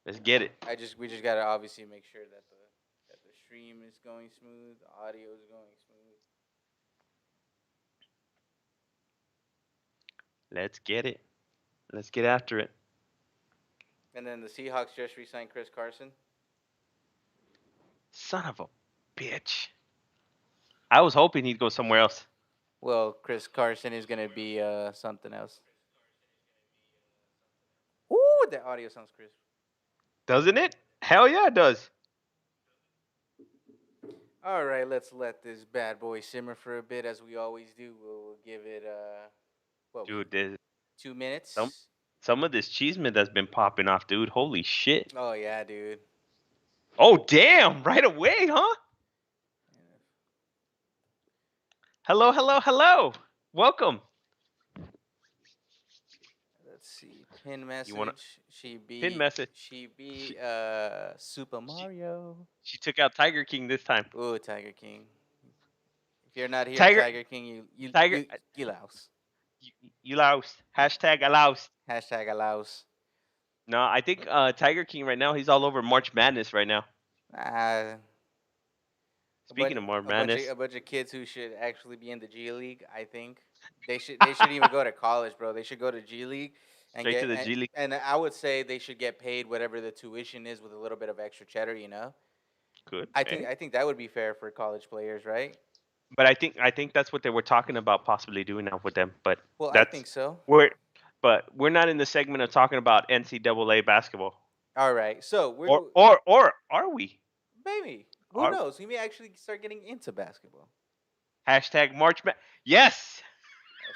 Let's get it. We just gotta obviously make sure that the stream is going smooth, the audio is going smooth. Let's get it. Let's get after it. And then the Seahawks just re-signed Chris Carson. Son of a bitch. I was hoping he'd go somewhere else. Well, Chris Carson is gonna be something else. Ooh, that audio sounds crisp. Doesn't it? Hell yeah, it does. All right, let's let this bad boy simmer for a bit, as we always do. We'll give it what was it, Dude, there's some 2 minutes? some of this Chisme that's been popping off, dude. Holy shit. Oh yeah, dude. Oh damn, right away, huh? Hello, hello, hello. Welcome. Let's see. Pin You wanna message. pin message? She be She Super she, Mario. she took out Tiger King this time. Ooh, Tiger King. If you're not here, Tiger Tiger King, Tiger you louse. you, you loused. Hashtag allows. Hashtag allows. No, I think Tiger King right now, he's all over March Madness right now. Uh, Speaking of March Madness, a bunch of kids who should actually be in the G League. I think they should even go to college, bro. They should go to G League and straight to get the G League. and I would say they should get paid whatever the tuition is with a little bit of extra cheddar. You know, Good. I think that would be fair for college players, right? But I think that's what they were talking about possibly doing now with them. But Well, I that's think so. we're but we're not in the segment of talking about NCAA basketball. All right, so Or are we? maybe who Are knows? We may actually start getting into basketball. hashtag March Yes,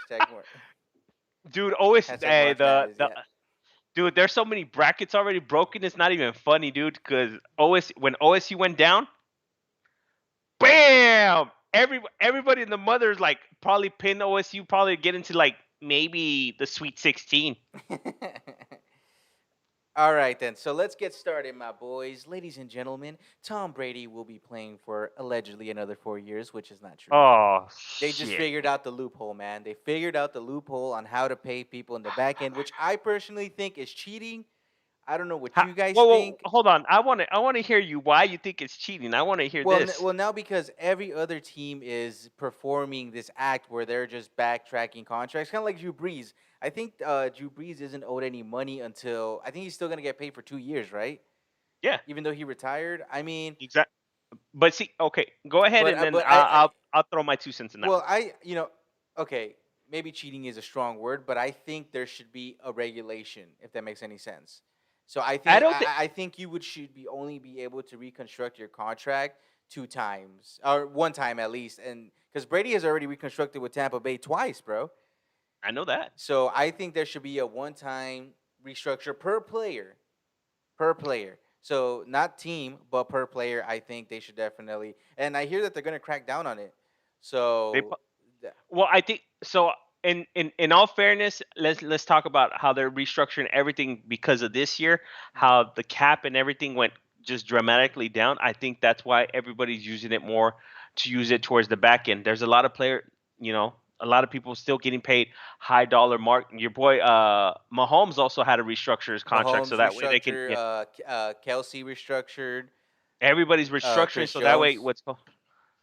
Hashtag more. dude. Always Hashtag March Madness. the Yeah. dude. There's so many brackets already broken. It's not even funny, dude. Because when OSU went down, bam! Everybody in the mother's like probably pin OSU. Probably get into like maybe the Sweet 16. All right, then. So let's get started, my boys. Ladies and gentlemen, Tom Brady will be playing for allegedly another 4 years, which is not true. Oh They just shit! figured out the loophole, man. They figured out the loophole on how to pay people in the back end, which I personally think is cheating. I don't know what you guys Whoa, think. hold on. I want to hear you. Why you think it's cheating? I want to hear this. Well, now because every other team is performing this act where they're just backtracking contracts, kind of like Drew Brees. I think Drew Brees isn't owed any money until I think he's still gonna get paid for 2 years, right? Yeah, Even though he retired. I mean, exactly. But see, okay, go ahead and then but I'll throw my 2 cents in that well, one. okay, maybe cheating is a strong word, but I think there should be a regulation if that makes any sense. So I don't think. I think you would should be only be able to reconstruct your contract 2 times or 1 time at least, and because Brady has already reconstructed with Tampa Bay twice, bro. I know that. So I think there should be a 1 time restructure per player. So not team, but per player. I think they should definitely. And I hear that they're gonna crack down on it. They So th- Well, I think so. In all fairness, let's talk about how they're restructuring everything because of this year, how the cap and everything went just dramatically down. I think that's why everybody's using it more to use it towards the back end. There's a lot of a lot of people still getting paid high dollar mark. Your boy Mahomes also had to restructure his contract so Mahomes that way they can restructured, Kelsey restructured, everybody's restructuring Chris so that way Jones. what's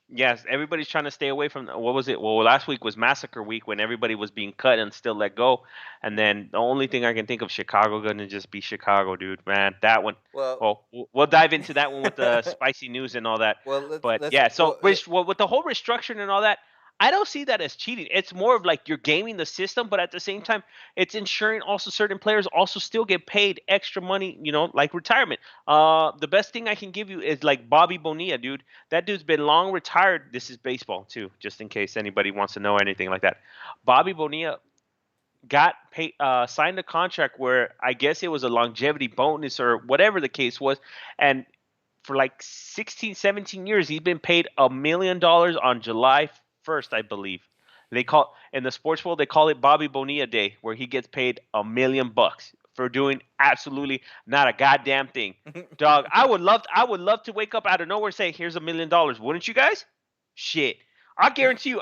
yes, everybody's trying to stay away from what was it? Well, last week was massacre week when everybody was being cut and still let go. And then the only thing I can think of Chicago gonna just be Chicago, dude. Man, that one. Well, Well, we'll dive into that one with the spicy news and all that. well But let's yeah, so with the whole restructuring and all that, I don't see that as cheating. It's more of like you're gaming the system, but at the same time, it's ensuring also certain players also still get paid extra money, like retirement. The best thing I can give you is like Bobby Bonilla, dude. That dude's been long retired. This is baseball too, just in case anybody wants to know anything like that. Bobby Bonilla got paid, signed a contract where I guess it was a longevity bonus or whatever the case was, and for like 16, 17 years, he's been paid $1 million on July 1st, I believe. They call in the sports world they call it Bobby Bonilla Day, where he gets paid $1 million for doing absolutely not a goddamn thing. Dog, I would love to wake up out of nowhere and say, "Here's $1 million." Wouldn't you guys? Shit. I guarantee you,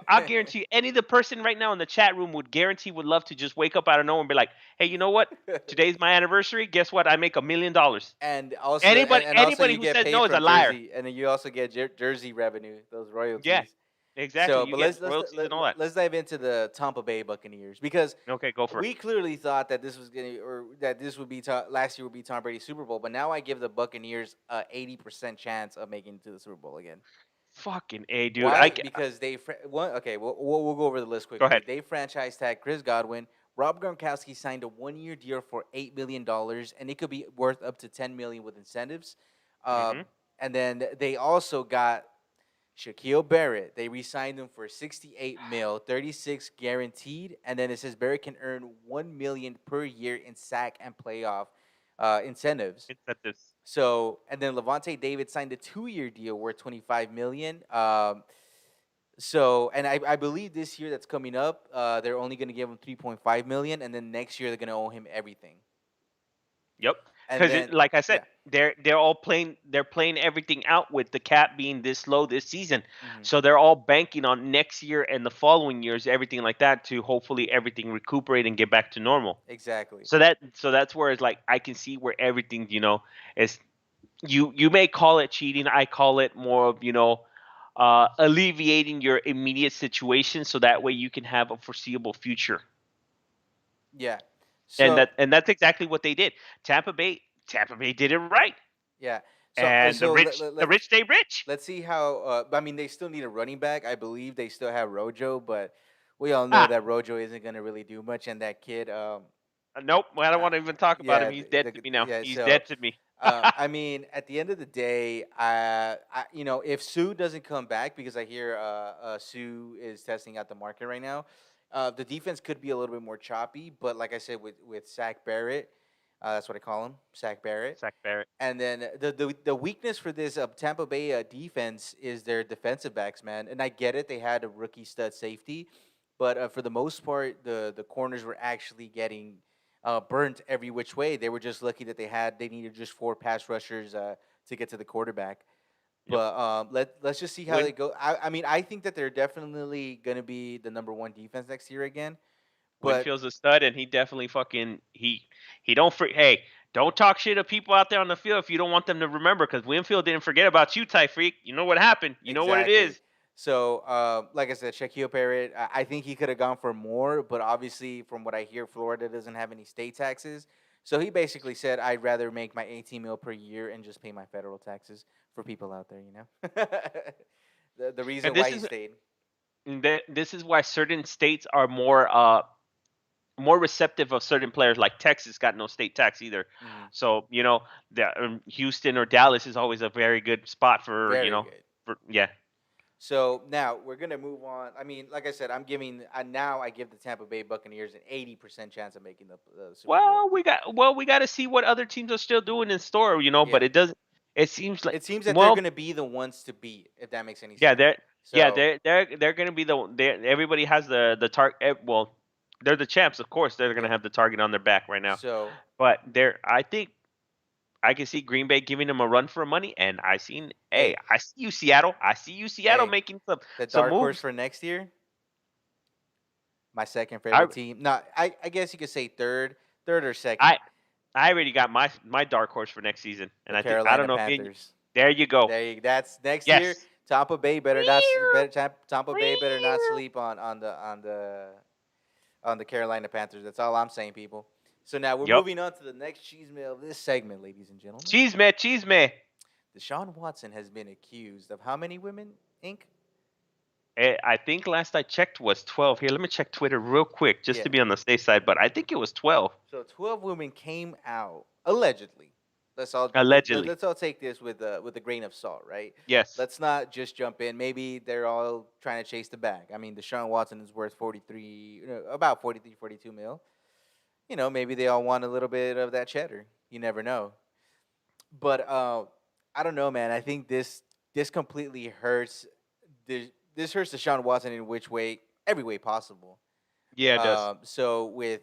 any of the person right now in the chat room would love to just wake up out of nowhere and be like, hey, you know what? Today's my anniversary. Guess what? I make $1 million. And also, Anybody and also, anybody you who get says paid no is a from liar. Jersey, and then you also get Jersey revenue, those Yeah, royalties. exactly. So, You but get let's royalties and all that. let's dive into the Tampa Bay Buccaneers because Okay, go for it. we clearly thought that this was gonna or that this would be last year would be Tom Brady's Super Bowl, but now I give the Buccaneers a 80% chance of making it to the Super Bowl again. Fucking a dude. Why? Because they one okay. We'll go over the list Go quickly. ahead. They franchise tag Chris Godwin. Rob Gronkowski signed a 1 year deal for $8 million, and it could be worth up to $10 million with incentives. Hmm. And then they also got Shaquille Barrett. They re-signed him for 68 mil, 36 guaranteed, and then it says Barrett can earn 1 million per year in sack and playoff incentives. Incentives. So, and then Levante David signed a 2 year deal worth 25 million. So, and I believe this year that's coming up, they're only going to give him 3.5 million, and then next year they're going to owe him everything. Yep. And Because then, like I said, yeah, they're all playing they're playing everything out with the cap being this low this season. hmm, So they're all banking on next year and the following years, everything like that, to hopefully everything recuperate and get back to normal. exactly. So that's where it's like I can see where everything, is you may call it cheating, I call it more of, alleviating your immediate situation so that way you can have a foreseeable future. Yeah. And So, that's exactly what they did. Tampa Bay did it right. yeah. And So the rich stay rich. let's see how. I mean, they still need a running back. I believe they still have Rojo, but we all know Ah, that Rojo isn't going to really do much. And that kid, nope. I don't uh, want to even talk about him. yeah, He's dead to me now. yeah. He's So, dead to me. I mean, at the end of the day, if Sue doesn't come back, because I hear Sue is testing out the market right now, the defense could be a little bit more choppy. But like I said, with Zach Barrett, that's what I call him, Zach Barrett. Zach Barrett. And then the weakness for this Tampa Bay defense is their defensive backs, man. And I get it; they had a rookie stud safety, but for the most part, the corners were actually getting burnt every which way. They were just lucky that they needed just four pass rushers to get to the quarterback. Yep. But let's just see how Win they go. I mean, I think that they're definitely going to be the number one defense next year again. But Winfield's a stud, and he definitely fucking he don't hey, don't talk shit of people out there on the field if you don't want them to remember, because Winfield didn't forget about you, Ty Freak. You know what happened. You know what it exactly. is. So, like I said, Shaquille Barrett, I think he could have gone for more, but obviously, from what I hear, Florida doesn't have any state taxes. So he basically said, "I'd rather make my 18 mil per year and just pay my federal taxes for people out there." The And reason why he stayed. this is why certain states are more receptive of certain players. Like Texas got no state tax either. Hmm. So Houston or Dallas is always a very good spot for Very good. yeah. So now we're gonna move on. I mean, like I said, now I give the Tampa Bay Buccaneers an 80% chance of making the Super Bowl. We got to see what other teams are still doing in store, Yeah. but it doesn't. It seems like, It seems that they're well, going to be the ones to beat, if that makes any yeah, sense. So, they're gonna be everybody has the target. Well, they're the champs, of course. They're gonna yeah. have the target on their back right now. So, But I think I can see Green Bay giving them a run for money, and hey, I see you, Seattle. I see you, Seattle, hey, making the some dark horse moves. for next year, my second I favorite team. No, I guess you could say third or second, I I already got my dark horse for next season, the and I don't Carolina know if Panthers. there you go. That's next year. Yes. Tampa Bay Tampa Bay better not sleep on the Carolina Panthers. That's all I'm saying, people. So now we're Yup. moving on to the next cheese mail of this segment, ladies and gentlemen. Cheese man, cheese man. Deshaun Watson has been accused of how many women, Inc? I think last I checked was 12. Here, let me check Twitter real quick just Yeah. to be on the safe side, but I think it was 12. So 12 women came out allegedly. Allegedly. Let's all take this with a grain of salt, right? Yes. Let's not just jump in. Maybe they're all trying to chase the bag. I mean, Deshaun Watson is worth 43, about 43, 42 mil. Maybe they all want a little bit of that cheddar. You never know. But I don't know, man. I think this completely hurts. This hurts Deshaun Watson in which way? Every way possible. Yeah, it does. So with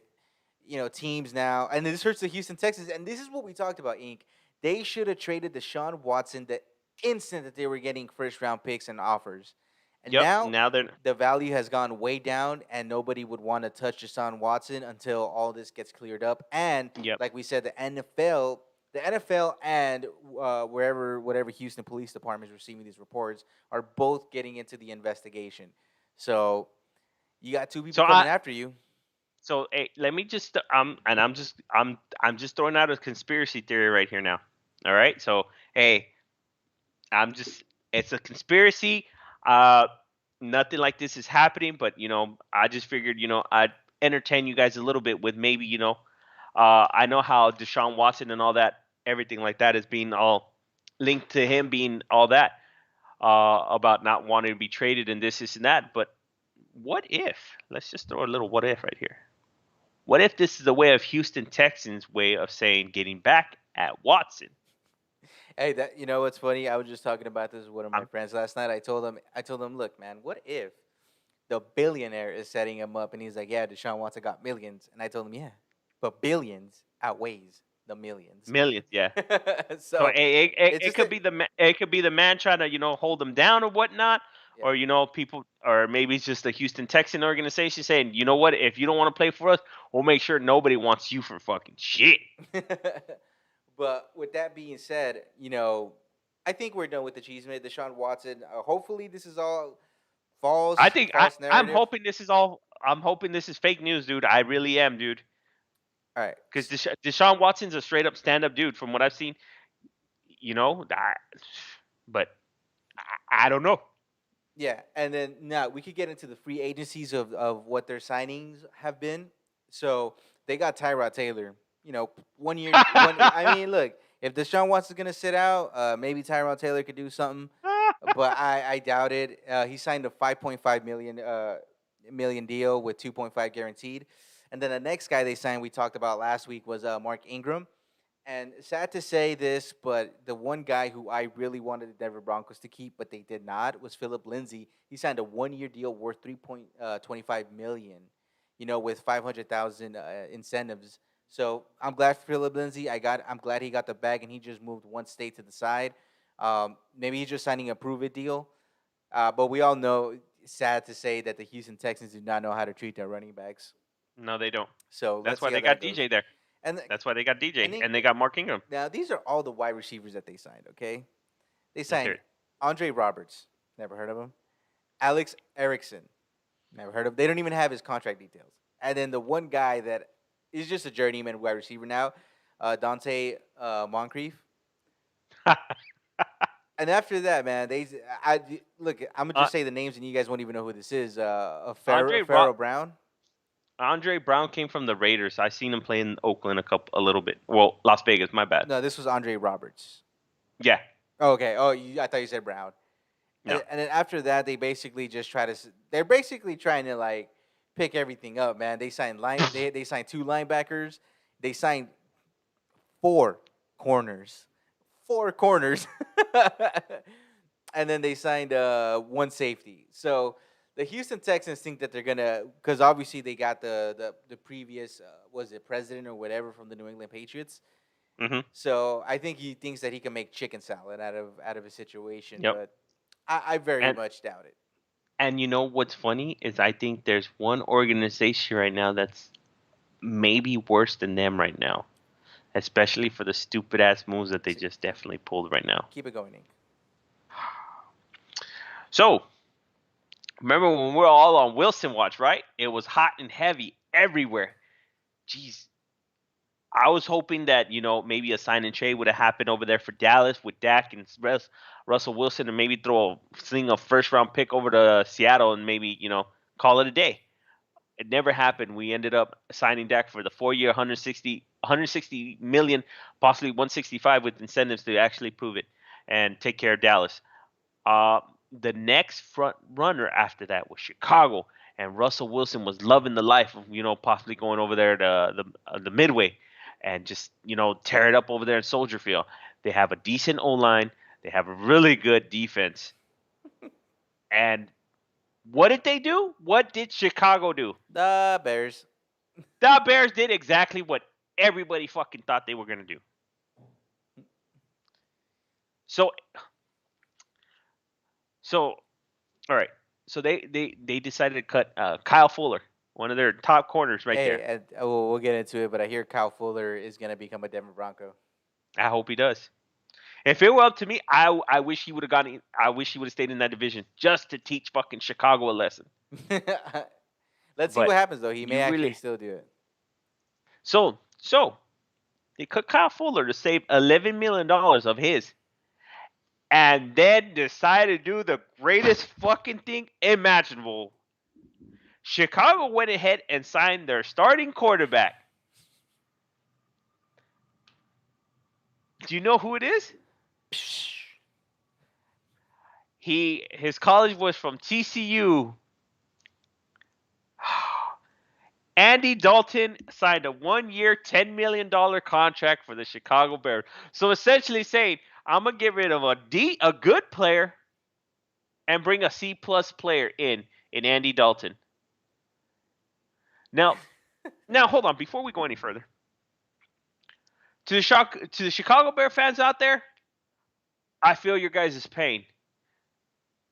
teams now, and this hurts the Houston Texans, and this is what we talked about, Inc. They should have traded Deshaun Watson the instant that they were getting first round picks and offers, And Yep. now Now they're. the value has gone way down, and nobody would want to touch Deshaun Watson until all this gets cleared up. And Yep. like we said, the NFL and whatever Houston Police Department is receiving these reports are both getting into the investigation. So you got two people So coming after you. hey, let me just and I'm just throwing out a conspiracy theory right here now. All right. So hey, I'm just it's a conspiracy. Uh, nothing like this is happening, but I just figured I'd entertain you guys a little bit with maybe I know how Deshaun Watson and all that everything like that is being all linked to him being all that about not wanting to be traded and this and that, but what if? Let's just throw a little what if right here. What if this is a way of Houston Texans' way of saying getting back at Watson? Hey, that you know what's funny? I was just talking about this with one of my I'm friends last night. I told him, look, man, what if the billionaire is setting him up, and he's like, yeah, Deshaun Watson got millions, and I told him, yeah, but billions outweighs the millions. millions, yeah. So So it's it just could a be it could be the man trying to hold them down or whatnot, yeah. or people, or maybe it's just the Houston Texan organization saying, you know what, if you don't want to play for us, we'll make sure nobody wants you for fucking shit. But with that being said, I think we're done with the Chisme. Deshaun Watson. Hopefully, this is all I false, think false I'm narrative. hoping this is all. I'm hoping this is fake news, dude. I really am, dude. All right. Because Deshaun Watson's a straight up stand up dude from what I've seen. But I don't know. Yeah, and then now we could get into the free agencies of what their signings have been. So they got Tyrod Taylor. 1 year. I mean, look, if Deshaun Watson's gonna sit out, maybe Tyrod Taylor could do something, but I doubt it. He signed a 5.5 million deal with 2.5 guaranteed, and then the next guy they signed we talked about last week was Mark Ingram. And sad to say this, but the one guy who I really wanted the Denver Broncos to keep, but they did not, was Philip Lindsay. He signed a 1 year deal worth 3.25 million, with 500,000 incentives. So I'm glad for Philip Lindsay. I'm glad he got the bag and he just moved one state to the side. Maybe he's just signing a prove it deal. But we all know, sad to say, that the Houston Texans do not know how to treat their running backs. No, they don't. So That's let's why see how they that got goes. DJ there. And That's why they got and DJ then and they got Mark Ingram. now these are all the wide receivers that they signed. Okay, they Let's hear signed it. Andre Roberts. Never heard of him. Alex Erickson. Never heard of. They don't even have his contract details. And then the one guy that is just a journeyman wide receiver now, Dante Moncrief. And after that, man, look. I'm gonna uh, just say the names, and you guys won't even know who this is. Andre Pharaoh Brown. Andre Brown came from the Raiders. I seen him play in Oakland a little bit. Well, Las Vegas. My bad. No, this was Andre Roberts. Yeah. Oh, okay. Oh, I thought you said Brown. No. And then after that, they basically just try to. They're basically trying to like pick everything up, man. They signed they signed two linebackers. They signed four corners, four corners, and then they signed one safety. So the Houston Texans think that they're gonna, because obviously they got the previous was it president or whatever from the New England Patriots. Mhm. So I think he thinks that he can make chicken salad out of a situation, Yep. but I very And much doubt it. you know what's funny is I think there's one organization right now that's maybe worse than them right now, especially for the stupid ass moves that they See, just definitely pulled right now. keep it going, Nick. So remember when we were all on Wilson watch, right? It was hot and heavy everywhere. Jeez, I was hoping that maybe a sign and trade would have happened over there for Dallas with Dak and Russell Wilson, and maybe sling a first round pick over to Seattle and maybe call it a day. It never happened. We ended up signing Dak for the 4 year, 160 million, possibly 165 with incentives to actually prove it and take care of Dallas. Uh, the next front runner after that was Chicago, and Russell Wilson was loving the life of possibly going over there to the Midway and just tear it up over there in Soldier Field. They have a decent O line. They have a really good defense. And what did they do? What did Chicago do? The Bears. The Bears did exactly what everybody fucking thought they were gonna do. So, all right. So they decided to cut Kyle Fuller, one of their top corners right Hey, there. and, we'll get into it, but I hear Kyle Fuller is gonna become a Denver Bronco. I hope he does. If it were up to me, I wish he would have gotten. I wish he would have stayed in that division just to teach fucking Chicago a lesson. Let's see But what happens though. He may you actually really still do it. so they cut Kyle Fuller to save $11 million of his, and then decided to do the greatest fucking thing imaginable. Chicago went ahead and signed their starting quarterback. Do you know who it is? His college was from TCU. Andy Dalton signed a 1-year, $10 million contract for the Chicago Bears. So essentially saying, I'm gonna get rid of a good player and bring a C+ player in Andy Dalton. Now, hold on before we go any further. To the Chicago Bear fans out there, I feel your guys' pain.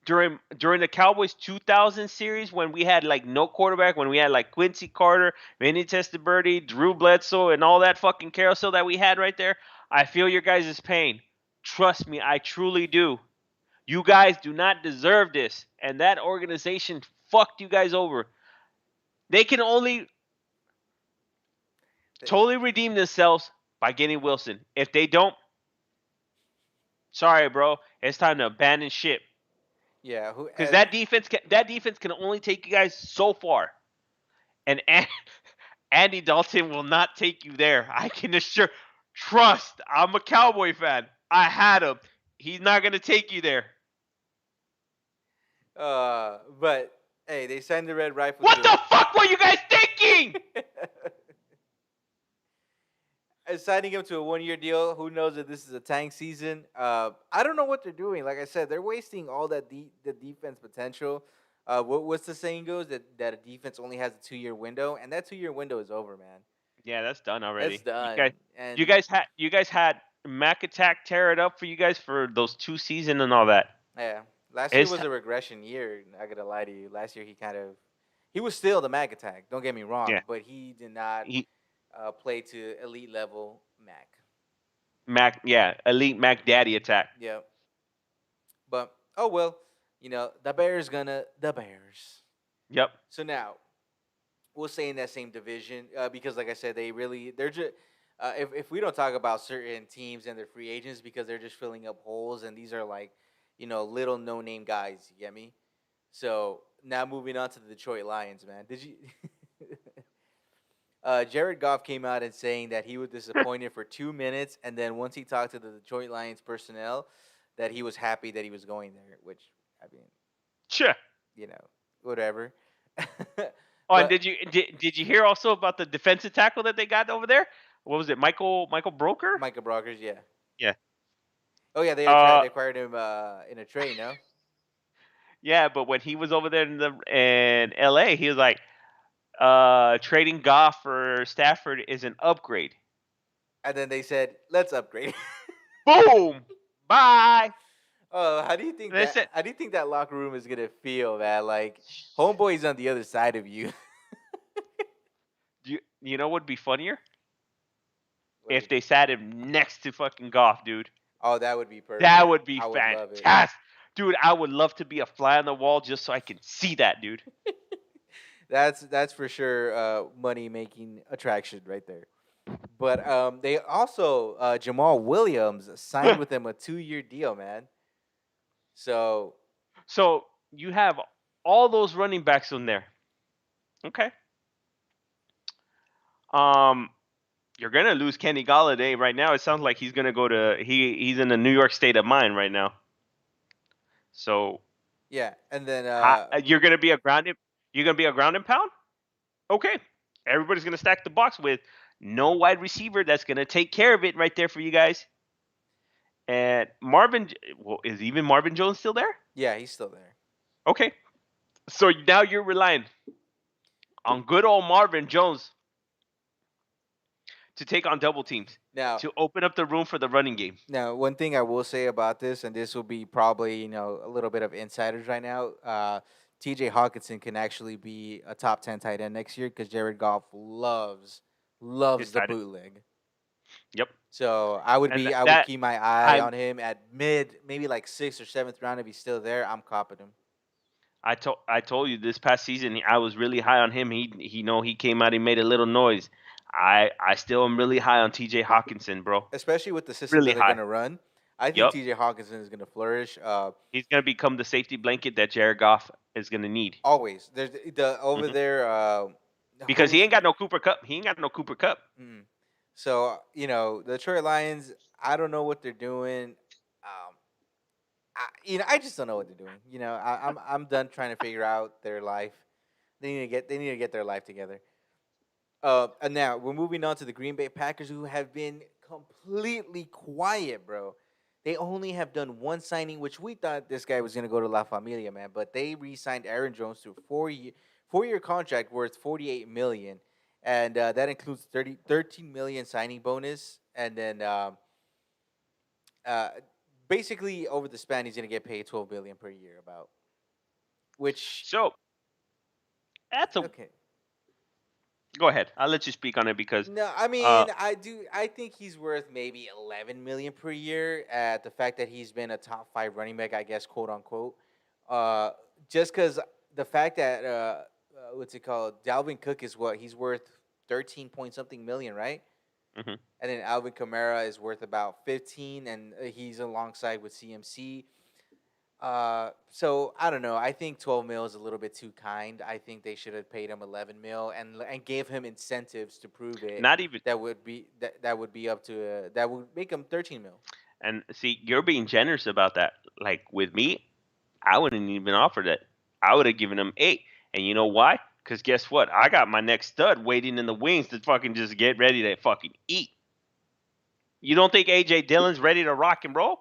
During the Cowboys 2000 series when we had like no quarterback, when we had like Quincy Carter, Vinny Testaverde, Drew Bledsoe, and all that fucking carousel that we had right there, I feel your guys' pain. Trust me, I truly do. You guys do not deserve this, and that organization fucked you guys over. They can only totally redeem themselves by getting Wilson. If they don't, sorry, bro, it's time to abandon ship. Yeah, who Because that defense can only take you guys so far, and Andy Dalton will not take you there. I can assure. Trust. I'm a Cowboy fan. I had him. He's not gonna take you there. but hey, they signed the Red Rifle What to the fuck were you guys thinking? and signing him to a 1-year deal. Who knows if this is a tank season? I don't know what they're doing. Like I said, they're wasting all the defense potential. What's the saying goes that a defense only has a 2-year window, and that 2-year window is over, man. Yeah, that's done That's already. You done. guys, you And guys had you guys had Mac Attack tear it up for you guys for those 2 seasons and all that. yeah, last year It's was a regression year. Not gonna lie to you. Last year he was still the Mag Attack. Don't get me wrong, yeah. but he did not He play to elite level Mac. Mac yeah elite Mac Daddy attack. Yep. But oh well, the Bears gonna the Bears. Yep. So now we'll stay in that same division because, like I said, they're just. If we don't talk about certain teams and their free agents because they're just filling up holes, and these are like, little no name guys. You get me? So now moving on to the Detroit Lions, man. Did you? Jared Goff came out and saying that he was disappointed for 2 minutes, and then once he talked to the Detroit Lions personnel, that he was happy that he was going there. Which I mean, Sure. whatever. Oh, and but did you hear also about the defensive tackle that they got over there? What was it, Michael Broker? Micah Brockers, yeah. Yeah. Oh yeah, Uh, they acquired him in a trade, no? yeah, but when he was over there in L.A., he was like, trading Goff for Stafford is an upgrade. And then they said, let's upgrade. Boom. Bye. Oh, They said, how do you think that locker room is gonna feel, man? Like homeboy's on the other side of you. you know what would be funnier What if would- they sat him next to fucking Goff, dude. oh, that would be perfect. That would be I would love it. fantastic. Dude, I would love to be a fly on the wall just so I can see that, dude. That's for sure money making attraction right there. But they also Jamal Williams signed with them a 2-year deal, man. So So you have all those running backs in there. Okay. Um, you're gonna lose Kenny Galladay right now. It sounds like he's gonna go to he's in the New York state of mind right now. So yeah, and then you're gonna be a ground and pound. Okay, everybody's gonna stack the box with no wide receiver that's gonna take care of it right there for you guys. And is even Marvin Jones still there? yeah, he's still there. Okay, so now you're relying on good old Marvin Jones to take on double teams Now, to open up the room for the running game. Now, one thing I will say about this, and this will be probably a little bit of insiders right now. T.J. Hawkinson can actually be a top 10 tight end next year because Jared Goff His loves the tight. bootleg. Yep. So And I would that keep my eye I on him at mid, maybe like sixth or seventh round if he's still there. I'm copping him. I told you this past season I was really high on him. He came out, he made a little noise. I still am really high on T.J. Hawkinson, bro. Especially with the system Really that they're high. gonna run. I think Yep. T.J. Hawkinson is gonna flourish. He's gonna become the safety blanket that Jared Goff is gonna need Always there's the over hmm there. because he Who's ain't got no Cooper Cup. He ain't got no Cooper Cup. mm. So the Detroit Lions. I don't know what they're doing. I just don't know what they're doing. I'm done trying to figure out their life. They need to get their life together. And now we're moving on to the Green Bay Packers, who have been completely quiet, bro. They only have done one signing, which we thought this guy was gonna go to La Familia, man. But they re-signed Aaron Jones to a 4-year contract worth 48 million, and that includes 13 million signing bonus, and then uh, basically over the span he's gonna get paid 12 million per year, about which So that's a okay. go ahead. I'll let you speak on it because No, I uh mean, I do. I think he's worth maybe 11 million per year. At the fact that he's been a top five running back, I guess, quote unquote. Uh, just because the fact that what's it called? Dalvin Cook is what he's worth 13 point something million, right? mhm. And then Alvin Kamara is worth about 15, and he's alongside with CMC. So I don't know. I think 12 mil is a little bit too kind. I think they should have paid him 11 mil and gave him incentives to prove it. Not even. That would be up to that would make him 13 mil. And see, you're being generous about that. Like with me, I wouldn't even offer that. I would have given him 8. And you know why? Because guess what? I got my next stud waiting in the wings to fucking just get ready to fucking eat. You don't think AJ Dillon's ready to rock and roll?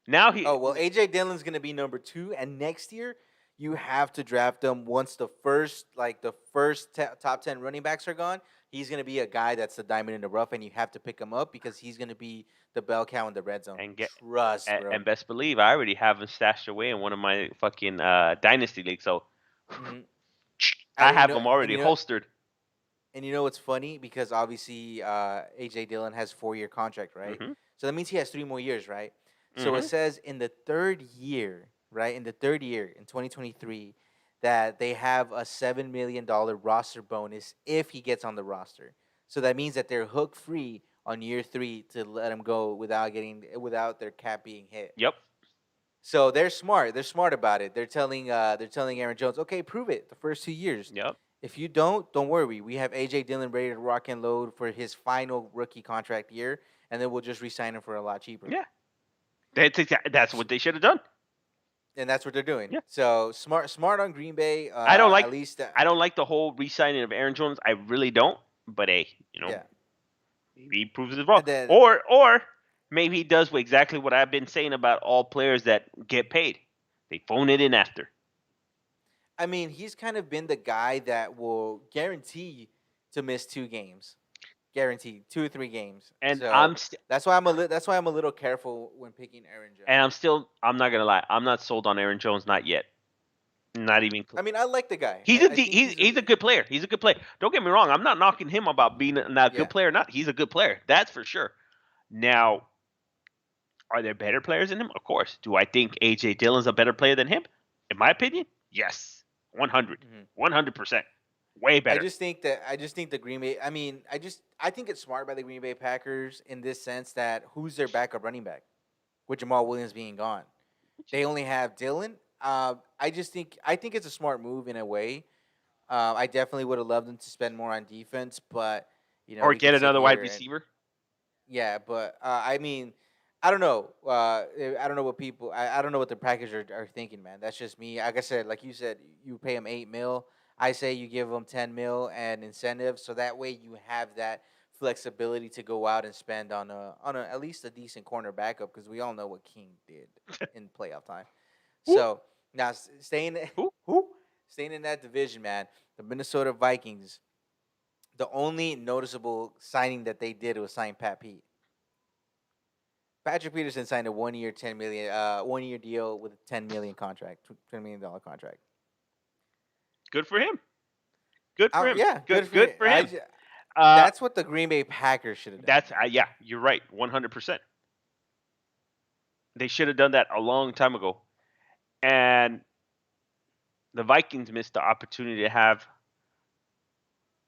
Now he Oh well, AJ Dillon's gonna be number 2, and next year you have to draft him once the first top 10 running backs are gone. He's gonna be a guy that's the diamond in the rough, and you have to pick him up because he's gonna be the bell cow in the red zone. and get Trust, bro. and best believe I already have him stashed away in one of my fucking dynasty leagues. So Hmm. I You have know, him already holstered. and you know what's funny because obviously AJ Dillon has 4-year contract, right? Mhm. So that means he has 3 more years, right? So it Mhm. says in the third year, right? In the third year in 2023, that they have a $7 million roster bonus if he gets on the roster. So that means that they're hook free on year 3 to let him go without their cap being hit. Yep. So they're smart. They're smart about it. They're telling Aaron Jones, okay, prove it the first 2 years. Yep. If you don't worry. We have AJ Dillon ready to rock and load for his final rookie contract year, and then we'll just re-sign him for a lot cheaper. Yeah. That's what they should have done. And that's what they're doing. Yeah. So smart on Green Bay. I don't At like least, I don't like the whole re-signing of Aaron Jones. I really don't. But hey, yeah. maybe he proves it wrong, And then or maybe he does exactly what I've been saying about all players that get paid. They phone it in after. I mean, he's kind of been the guy that will guarantee to miss 2 games, guaranteed 2 or 3 games. And So that's why I'm a little careful when picking Aaron Jones. I'm not gonna lie. I'm not sold on Aaron Jones. Not yet. Not even. I mean, I like the guy. I think He's a good player. He's a good player. Don't get me wrong. I'm not knocking him about being not a good yeah. player. Or not. He's a good player. That's for sure. Now, are there better players than him? Of course. Do I think AJ Dillon's a better player than him? In my opinion, yes. 100. Mhm. 100%. Way better. I just think the Green Bay. I mean, I think it's smart by the Green Bay Packers in this sense that who's their backup running back, with Jamal Williams being gone. They only have Dylan. I think it's a smart move in a way. I definitely would have loved them to spend more on defense, but Or we get could sit another wide here and receiver. yeah, but I mean, I don't know. I don't know what people. I don't know what the packers are thinking, man. That's just me. Like I said, like you said, you pay them 8 mil. I say you give them 10 mil and incentives, so that way you have that flexibility to go out and spend on at least a decent corner backup because we all know what King did in playoff time. Who? So now staying Who? who staying in that division, man. The Minnesota Vikings. The only noticeable signing that they did was sign Pat Pete. Patrick Peterson signed a 1 year, 10 million, 1 year deal with a 10 million contract, $10 million contract. Good for him. Good for him. Yeah, Good good for good it. for him. Uh, That's what the Green Bay Packers should have done, that's man. yeah, you're right, 100%. They should have done that a long time ago. And the Vikings missed the opportunity to have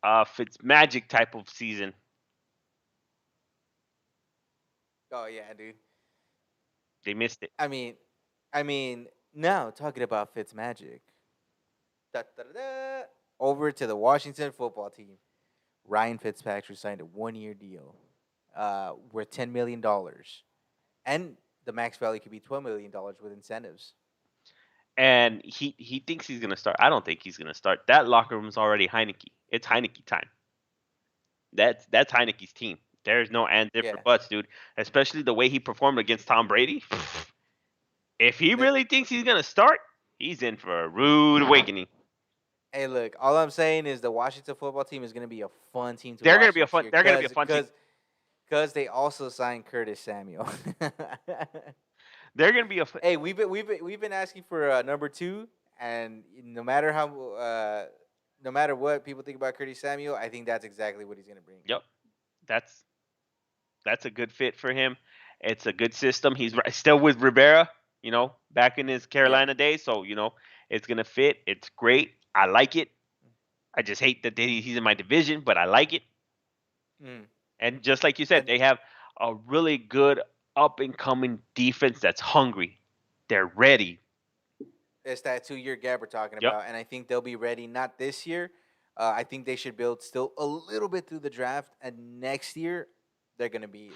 a Fitz Magic type of season. Oh yeah, dude. They missed it. I mean, I mean, now talking about Fitzmagic, over to the Washington football team. Ryan Fitzpatrick signed a 1 year deal, worth $10 million, and the max value could be $12 million with incentives. And he thinks he's gonna start. I don't think he's gonna start. That locker room's already Heineke. It's Heineke time. That's Heineke's team. There's no ands, ifs, or Yeah. buts, dude. Especially the way he performed against Tom Brady. If he The- really thinks he's gonna start, he's in for a rude awakening. hey, look, all I'm saying is the Washington football team is going to be a fun team to They're gonna watch be a next fun. year They're gonna be a fun team. because they also signed Curtis Samuel. They're gonna be a. Hey, we've been asking for number two, and no matter what people think about Curtis Samuel, I think that's exactly what he's gonna bring. Yep. That's that's a good fit for him. It's a good system. He's still with Rivera, back in his Yeah. Carolina days. So it's gonna fit. It's great. I like it. I just hate that he's in my division, but I like it. Mm. And just like you said, And they have a really good up and coming defense that's hungry. They're ready. it's that 2 year gap we're talking Yep. about, and I think they'll be ready not this year. I think they should build still a little bit through the draft, and next year they're gonna be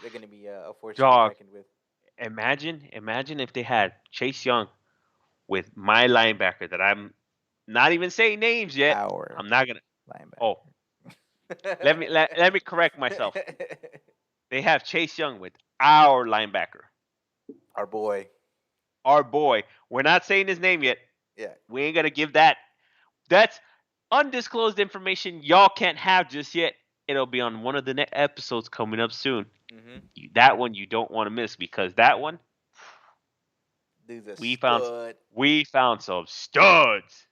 a force to be Dog. reckoned with. Imagine if they had Chase Young with my linebacker that I'm not even saying names yet. Our I'm not gonna. Oh, let me linebacker. let me correct myself. They have Chase Young with our linebacker, Our boy. our boy. We're not saying his name yet. Yeah. We ain't gonna give that. That's undisclosed information y'all can't have just yet. It'll be on one of the next episodes coming up soon. Mm-hmm. That one you don't want to miss because that one Dude's a we found stud. we found some studs.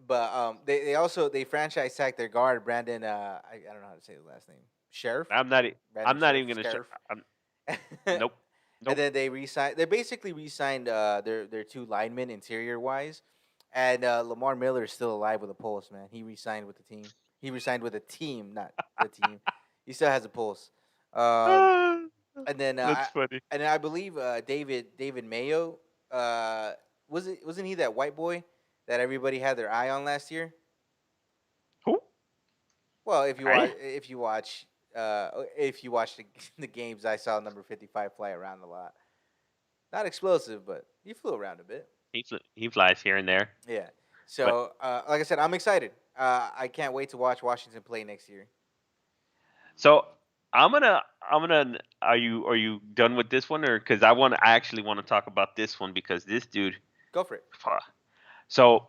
But they franchise tagged their guard Brandon. I don't know how to say the last name. Sheriff. I'm not. Brandon I'm not Sheriff. even gonna. Sheriff. Nope. And Nope. then they re-signed. They basically re-signed their two linemen interior wise, and Lamar Miller is still alive with a pulse. Man, he re-signed with the team. He re-signed with a team, not the team. He still has a pulse. Um, and then That's funny. I believe David Mayo. Wasn't he that white boy that everybody had their eye on last year? Who? Well, I if you watch the games, I saw number 55 fly around a lot. Not explosive, but he flew around a bit. he flies here and there, Yeah. but So, like I said, I'm excited. I can't wait to watch Washington play next year. so I'm gonna. Are you done with this one or because I actually want to talk about this one because this dude. Go for it. So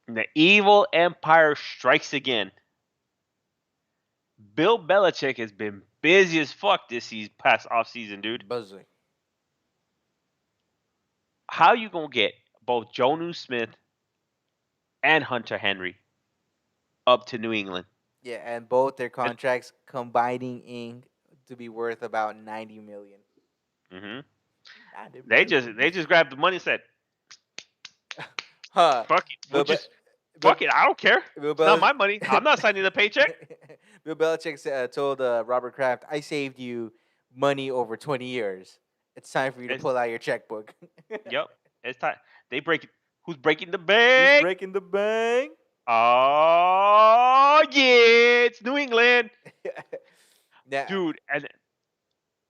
the evil empire strikes again. Bill Belichick has been busy as fuck this past off season, dude. Buzzy. How you gonna get both Jonu Smith and Hunter Henry up to New England? Yeah, and both their And contracts combining in to be worth about 90 million. hmm 90 they just million. they just grabbed the money and said, Huh. "Fuck it, we'll Bill, Be- just Bill, fuck it. I don't care. Bill, It's not Belich- my money. I'm not signing the paycheck." Bill Belichick told Robert Kraft, "I saved you money over 20 years. It's time for you to It's pull out your checkbook." yep. It's time. They break it. Who's breaking the Who's bank? breaking the bank? Oh yeah, it's New England, Yeah, dude. And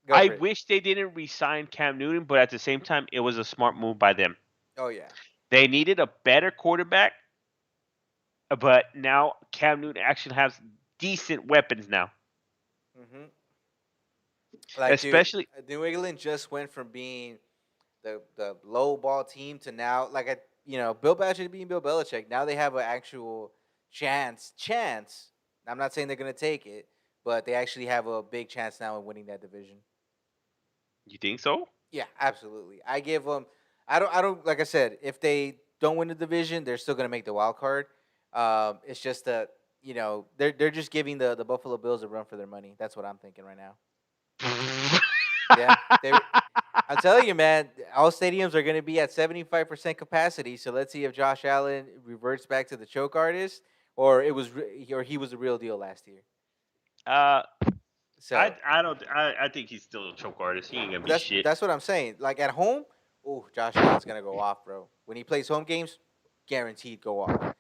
go I for it. wish they didn't resign Cam Newton, but at the same time, it was a smart move by them. Oh yeah. They needed a better quarterback, but now Cam Newton actually has decent weapons now. hmm Like, dude, Especially, New England just went from being the low ball team to now, like, Bill Belichick being Bill Belichick. Now they have an actual chance. I'm not saying they're gonna take it, but they actually have a big chance now in winning that division. you think so? Yeah, absolutely. I give them. I don't. Like I said, if they don't win the division, they're still gonna make the wild card. It's just that they're just giving the Buffalo Bills a run for their money. That's what I'm thinking right now. Yeah, they. I'm telling you, man, all stadiums are going to be at 75% capacity. So let's see if Josh Allen reverts back to the choke artist, or he was the real deal last year. uh, So I don't. I think he's still a choke artist. He ain't gonna be shit. that's what I'm saying. Like at home, oh, Josh Allen's going to go off, bro. When he plays home games, guaranteed go off.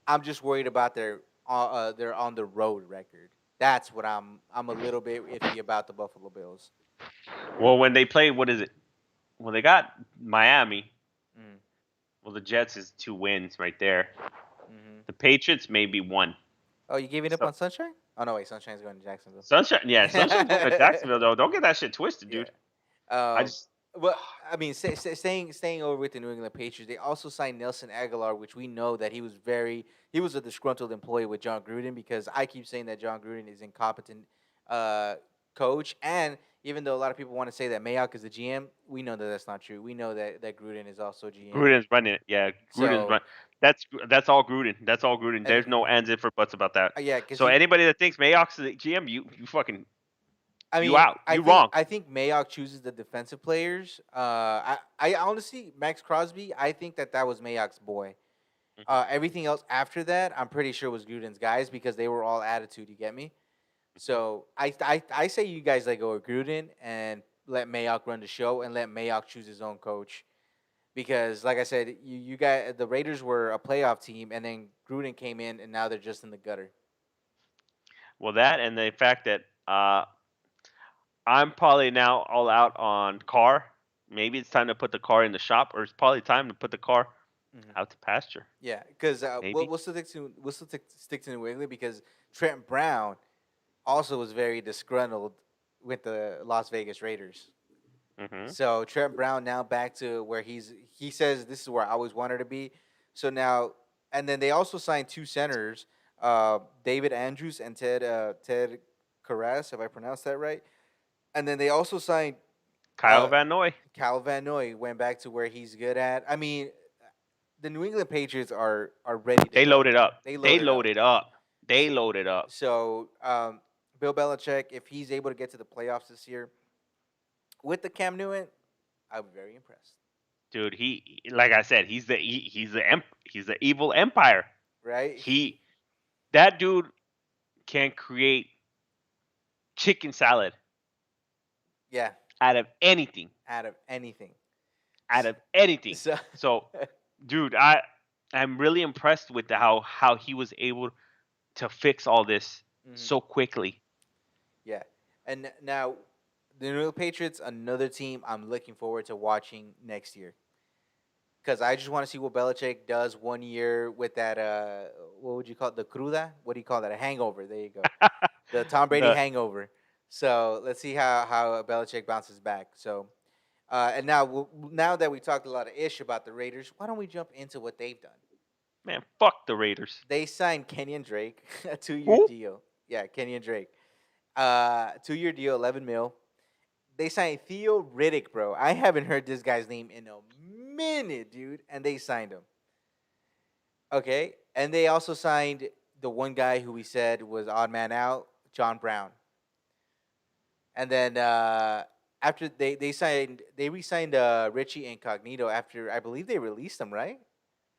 I'm just worried about their on the road record. That's what I'm a little bit iffy about the Buffalo Bills. Well, when they play, what is it? When they got Miami, Mm, well, the Jets is 2 wins right there. hmm The Patriots maybe one. Oh, you giving up So on Sunshine? Oh no, wait, Sunshine's going to Jacksonville. Sunshine, yeah, Sunshine's going to Jacksonville though. Don't get that shit twisted, Yeah. dude. I Um, just but I mean, staying over with the New England Patriots, they also signed Nelson Aguilar, which we know that he was a disgruntled employee with John Gruden because I keep saying that John Gruden is incompetent uh, coach, and even though a lot of people want to say that Mayock is the GM, we know that that's not true. We know that Gruden is also GM. Gruden's running it. Yeah, Gruden's So run. That's all Gruden. That's all Gruden. and There's no ands if or buts about that. yeah, because So he anybody that thinks Mayock's the GM, you fucking I you mean, out. You wrong. I think Mayock chooses the defensive players. I honestly, Max Crosby, I think that was Mayock's boy. Mhm. Everything else after that, I'm pretty sure was Gruden's guys because they were all attitude. You get me? So I say you guys let go of Gruden and let Mayock run the show and let Mayock choose his own coach because, like I said, you got the Raiders were a playoff team and then Gruden came in and now they're just in the gutter. Well, that and the fact that I'm probably now all out on Carr. Maybe it's time to put the car in the shop, or it's probably time to put the car Mhm. out to pasture. Yeah, because Maybe. we'll still stick to New England because Trent Brown also was very disgruntled with the Las Vegas Raiders. Hmm. So Trent Brown now back to where he says this is where I always wanted to be. So now and then they also signed two centers, David Andrews and Ted Karras, if I pronounced that right. And then they also signed Kyle uh, Van Noy. Cal Van Noy went back to where he's good at. I mean, the New England Patriots are ready to They go. loaded up. They They loaded up. loaded up. They So, loaded up. so Bill Belichick, if he's able to get to the playoffs this year with the Cam Newton, I'll be very impressed. Dude, like I said, he's the evil empire. Right? He that dude can create chicken salad Yeah, out of anything. out of anything. Out of anything. So, So, dude, I'm really impressed with how he was able to fix all this mhm, so quickly. yeah. And now, the New England Patriots, another team I'm looking forward to watching next year. Because I just want to see what Belichick does 1 year with that, what would you call it? The cruda? What do you call that? A hangover. There you go. The Tom Brady The hangover. So let's see how Belichick bounces back. So, and now that we talked a lot of ish about the Raiders, why don't we jump into what they've done? man, fuck the Raiders. They signed Kenyon Drake, a 2 year Who? deal. Yeah, Kenyon Drake, 2 year deal, 11 mil. They signed Theo Riddick, bro. I haven't heard this guy's name in a minute, dude. And they signed him. Okay, and they also signed the one guy who we said was odd man out, John Brown. And then after they re-signed Richie Incognito after I believe they released him, right?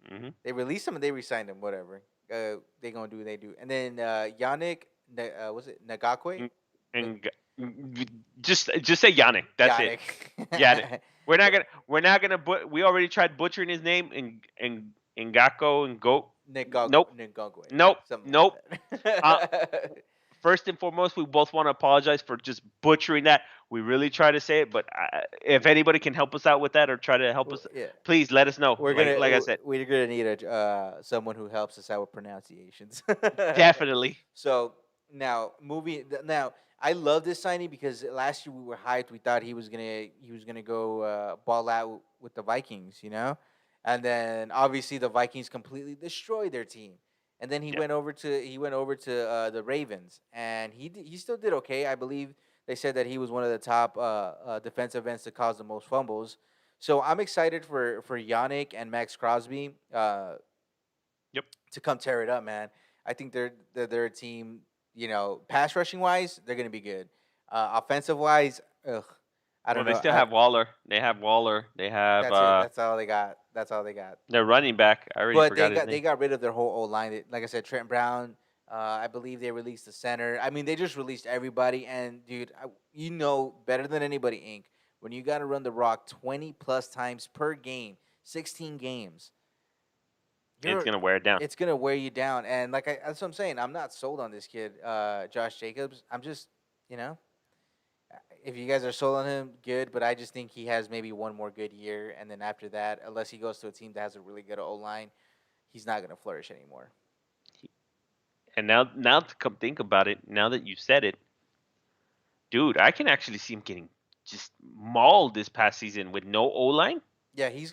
Hmm. They released him and they re-signed him, whatever. They gonna do what they do. And then Yannick, was it Nagakwe? And, N- just say Yannick. That's it. Yannick. Yannick. We already tried butchering his name in Ngako and Go. Nope. Ngogwe, Nope. something Nope. like Uh, that. First and foremost, we both want to apologize for just butchering that. We really try to say it, but if anybody can help us out with that or try to help us, Yeah, please let us know. Like I said, we're gonna need a someone who helps us out with pronunciations. definitely. So now, I love this signing because last year we were hyped. We thought he was gonna go ball out with the Vikings, and then obviously the Vikings completely destroyed their team. And then Yeah. he went over to the Ravens, and he still did okay. I believe they said that he was one of the top defensive ends to cause the most fumbles. So I'm excited for Yannick and Max Crosby Yep. to come tear it up, man. I think they're a team. Pass rushing wise, they're gonna be good. Offensive wise, ugh, I Well, don't they know. still have Waller. They have Waller. They have That's it. That's all they got. That's all they got. their running back. I already But forgot his they name. got rid of their whole old line. Like I said, Trent Brown. I believe they released the center. I mean, they just released everybody. And dude, you know better than anybody, Inc. When you got to run the rock 20 plus times per game, 16 games, It's you're gonna wear it down. it's gonna wear you down. And that's what I'm saying. I'm not sold on this kid, Josh Jacobs. I'm just, you know, if you guys are sold on him, good. But I just think he has maybe one more good year, and then after that, unless he goes to a team that has a really good O line, he's not gonna flourish anymore. And now to come think about it, now that you said it, dude, I can actually see him getting just mauled this past season with no O line. Yeah, he's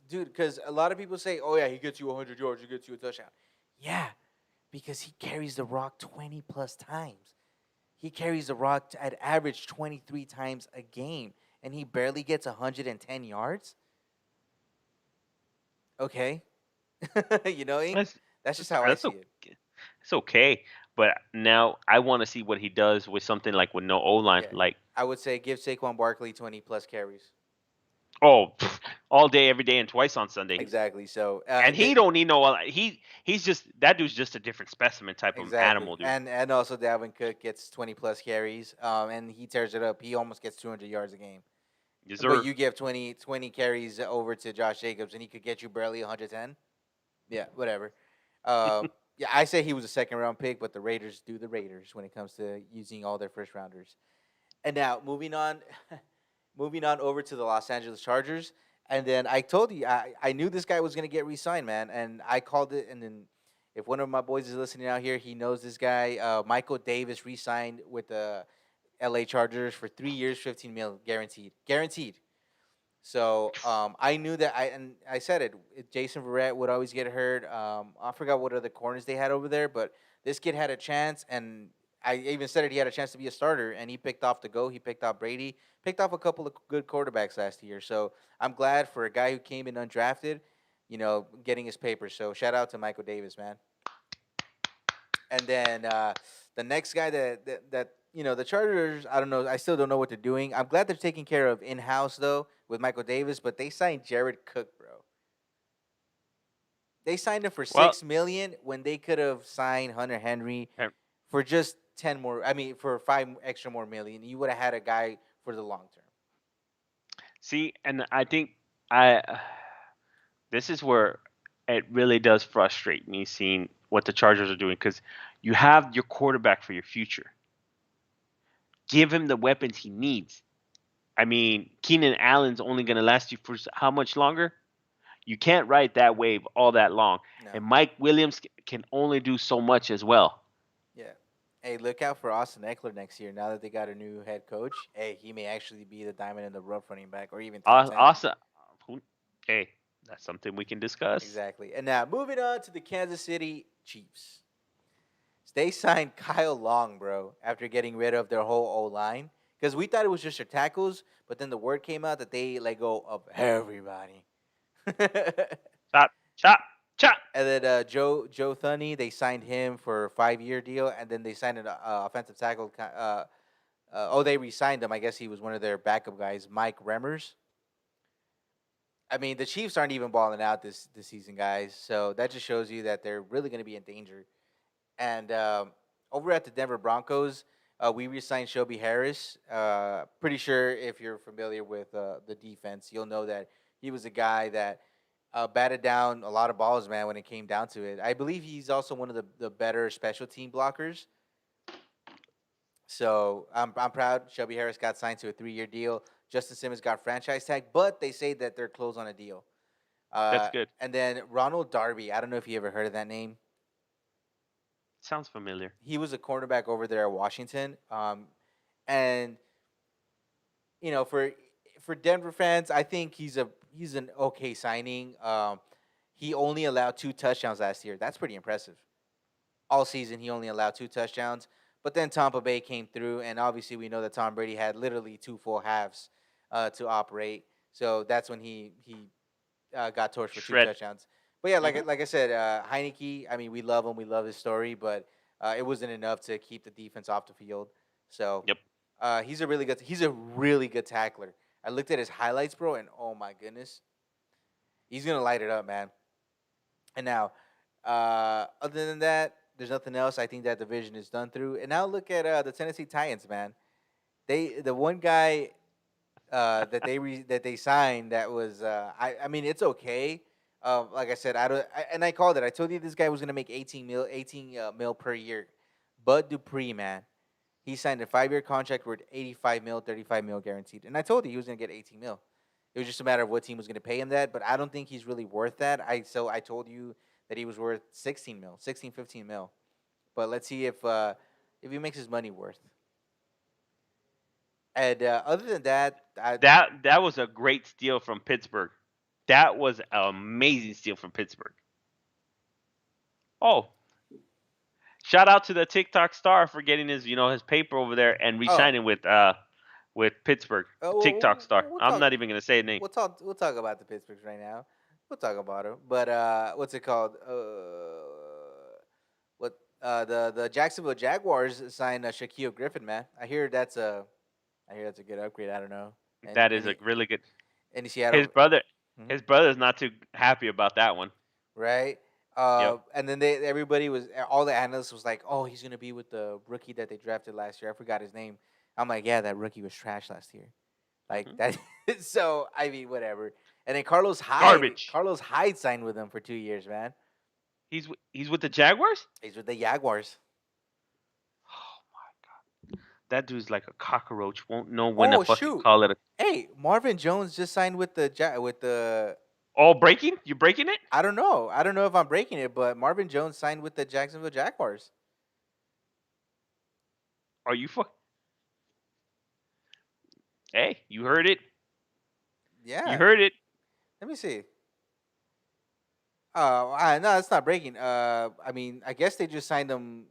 dude. Because a lot of people say, "Oh yeah, he gets you 100 yards, he gets you a touchdown." Yeah, because he carries the rock 20 plus times. He carries the rock at average 23 times a game, and he barely gets 110 yards. Okay, Ink. That's That's just how I that's see it. okay. It's okay, but now I want to see what he does with something like with no O line. Yeah, Like, I would say give Saquon Barkley 20 plus carries. oh, all day, every day, and twice on Sunday. Exactly. So And he don't need no. He's just that dude's just a different specimen type of exactly, animal, dude. and also Dalvin Cook gets 20 plus carries, and he tears it up. He almost gets 200 yards a game. But Deserve. you give 20 carries over to Josh Jacobs, and he could get you barely 110. Yeah, whatever. Yeah, I say he was a second round pick, but the Raiders do the Raiders when it comes to using all their first rounders. And now moving on, moving on over to the Los Angeles Chargers. And then I told you I knew this guy was gonna get re-signed, man, and I called it. And then if one of my boys is listening out here, he knows this guy. Michael Davis re-signed with the L.A. Chargers for 3 years, 15 mil guaranteed, guaranteed. So I knew that I said it. Jason Verrett would always get hurt. I forgot what other corners they had over there, but this kid had a chance, and I even said it. He had a chance to be a starter, and he picked off the go. He picked off Brady, picked off a couple of good quarterbacks last year. So I'm glad for a guy who came in undrafted, getting his papers. So shout out to Michael Davis, man. And then the next guy that the Chargers, I don't know. I still don't know what they're doing. I'm glad they're taking care of in house though with Michael Davis, but they signed Jared Cook, bro. They signed him for Well, 6 million when they could have signed Hunter Henry eh, for just 10 more. I mean, for five extra more million, you would have had a guy for the long term. see, and I think I this is where it really does frustrate me seeing what the Chargers are doing because you have your quarterback for your future. Give him the weapons he needs. I mean, Keenan Allen's only going to last you for how much longer? You can't ride that wave all that long. No, And Mike Williams can only do so much as well. yeah. Hey, look out for Austin Eckler next year. Now that they got a new head coach, hey, he may actually be the diamond in the rough running back, or even top 10. Awesome. Hey, that's something we can discuss. Exactly. And now moving on to the Kansas City Chiefs. They signed Kyle Long, bro, after getting rid of their whole O line. Because we thought it was just their tackles, but then the word came out that they let go of everybody. And Chop, chop, chop. then Joe Thuney, they signed him for a 5 year deal, and then they signed an offensive tackle. They re-signed him. I guess he was one of their backup guys, Mike Remmers. I mean, the Chiefs aren't even balling out this season, guys. So that just shows you that they're really going to be in danger. And over at the Denver Broncos, we re-signed Shelby Harris. Pretty sure if you're familiar with the defense, you'll know that he was a guy that batted down a lot of balls, man, when it came down to it. I believe he's also one of the better special team blockers. So I'm proud. Shelby Harris got signed to a 3 year deal. Justin Simmons got franchise tag, but they say that they're close on a deal. That's good. And then Ronald Darby. I don't know if you ever heard of that name. Sounds familiar. He was a cornerback over there at Washington. And for Denver fans, I think he's an okay signing. He only allowed 2 touchdowns last year. That's pretty impressive. All season, he only allowed 2 touchdowns. But then Tampa Bay came through, and obviously we know that Tom Brady had literally 2 full halves to operate. So that's when he got torched for two Shred. touchdowns. But yeah, Hmm. like I said, Heineke. I mean, we love him. We love his story, but it wasn't enough to keep the defense off the field. So Yep. he's a really good tackler. I looked at his highlights, bro, and oh my goodness, he's gonna light it up, man. And now, other than that, there's nothing else. I think that division is done through. And now look at the Tennessee Titans, man. The one guy that they signed that was I mean it's okay. Like I said, and I called it. I told you this guy was gonna make 18 mil per year. Bud Dupree, man, he signed a 5 year contract worth 85 mil, 35 mil guaranteed. And I told you he was gonna get 18 mil. It was just a matter of what team was gonna pay him that. But I don't think he's really worth that. I told you that he was worth 16 mil, 16, 15 mil. But let's see if he makes his money worth. And other than that, That was a great steal from Pittsburgh. That was an amazing steal from Pittsburgh. Oh, shout out to the TikTok star for getting his paper over there and oh, re-signing with Pittsburgh. The TikTok we'll, star. we'll I'm talk. not even gonna say a name. We'll talk about the Pittsburghs right now. We'll talk about them. But what's it called? What the Jacksonville Jaguars signed Shaquille Griffin, man. I hear that's a good upgrade. I don't know. And That is any a really good. any His Seattle, brother, mhm, his brother's not too happy about that one. right? Yep. And then everybody was all the analysts was like, oh, he's gonna be with the rookie that they drafted last year. I forgot his name. I'm like, yeah, that rookie was trash last year. Like Hmm. that. So I mean, whatever. And then Garbage. Carlos Hyde signed with them for 2 years, man. He's with the Jaguars. He's with the Jaguars. Oh my god, that dude's like a cockroach. Won't know when to Oh fucking shoot! call it. Hey, Marvin Jones just signed with the. All breaking? You breaking it? I don't know. I don't know if I'm breaking it, but Marvin Jones signed with the Jacksonville Jaguars. Are you fuck? Hey, you heard it. You Yeah. heard it. Let me see. No, it's not breaking. I mean, I guess they just signed him.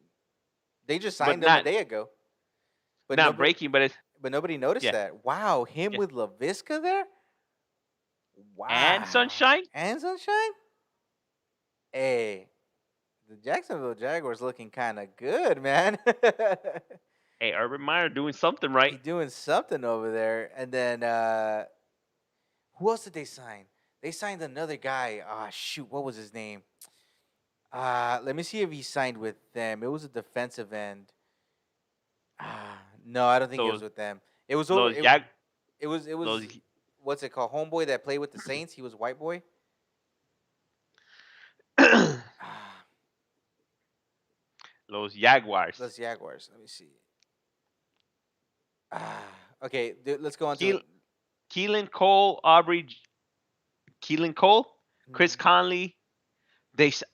They just But signed him a not day ago, but not nobody, breaking. But it's noticed yeah, that. Wow, him yeah. with Lavisca there. And Wow, Sunshine. and Sunshine. Hey, the Jacksonville Jaguars looking kind of good, man. Hey, Urban Meyer doing something right. He doing something over there. And then who else did they sign? They signed another guy. Ah, shoot, what was his name? Let me see if he signed with them. It was a defensive end. No, I don't think it was Those with them. It was over. those Jag It those was what's it called? Homeboy that played with the Saints. He was white boy. Ah, those Jaguars. Los Jaguars. Let me see. Ah, okay, let's go on to Keel, Keelan Cole, Keelan Cole, Chris mhm. Conley.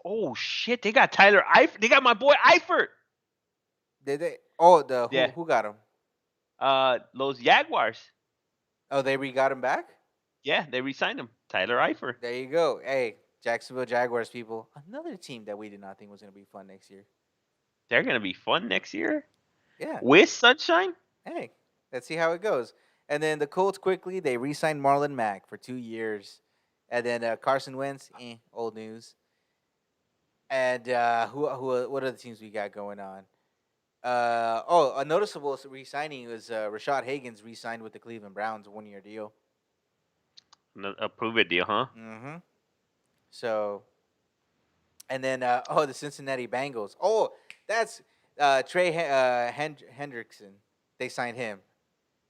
Oh shit, they got Tyler Eifert. They got my boy Eifert. Did they? Oh, the Yeah. who got him? Those Jaguars. Oh, they re got him back. Yeah, they re-signed him. Tyler Eifert. There you go. Hey, Jacksonville Jaguars people. Another team that we did not think was going to be fun next year. They're gonna be fun next year Yeah. with Sunshine. Hey, let's see how it goes. And then the Colts quickly they re-signed Marlon Mack for 2 years, and then Carson Wentz, old news. And who what other teams we got going on? A noticeable re-signing was Rashad Higgins re-signed with the Cleveland Browns, a 1 year deal. A prove it deal, huh? Mm-hmm. So and then the Cincinnati Bengals. Oh, that's Hendrickson. They signed him.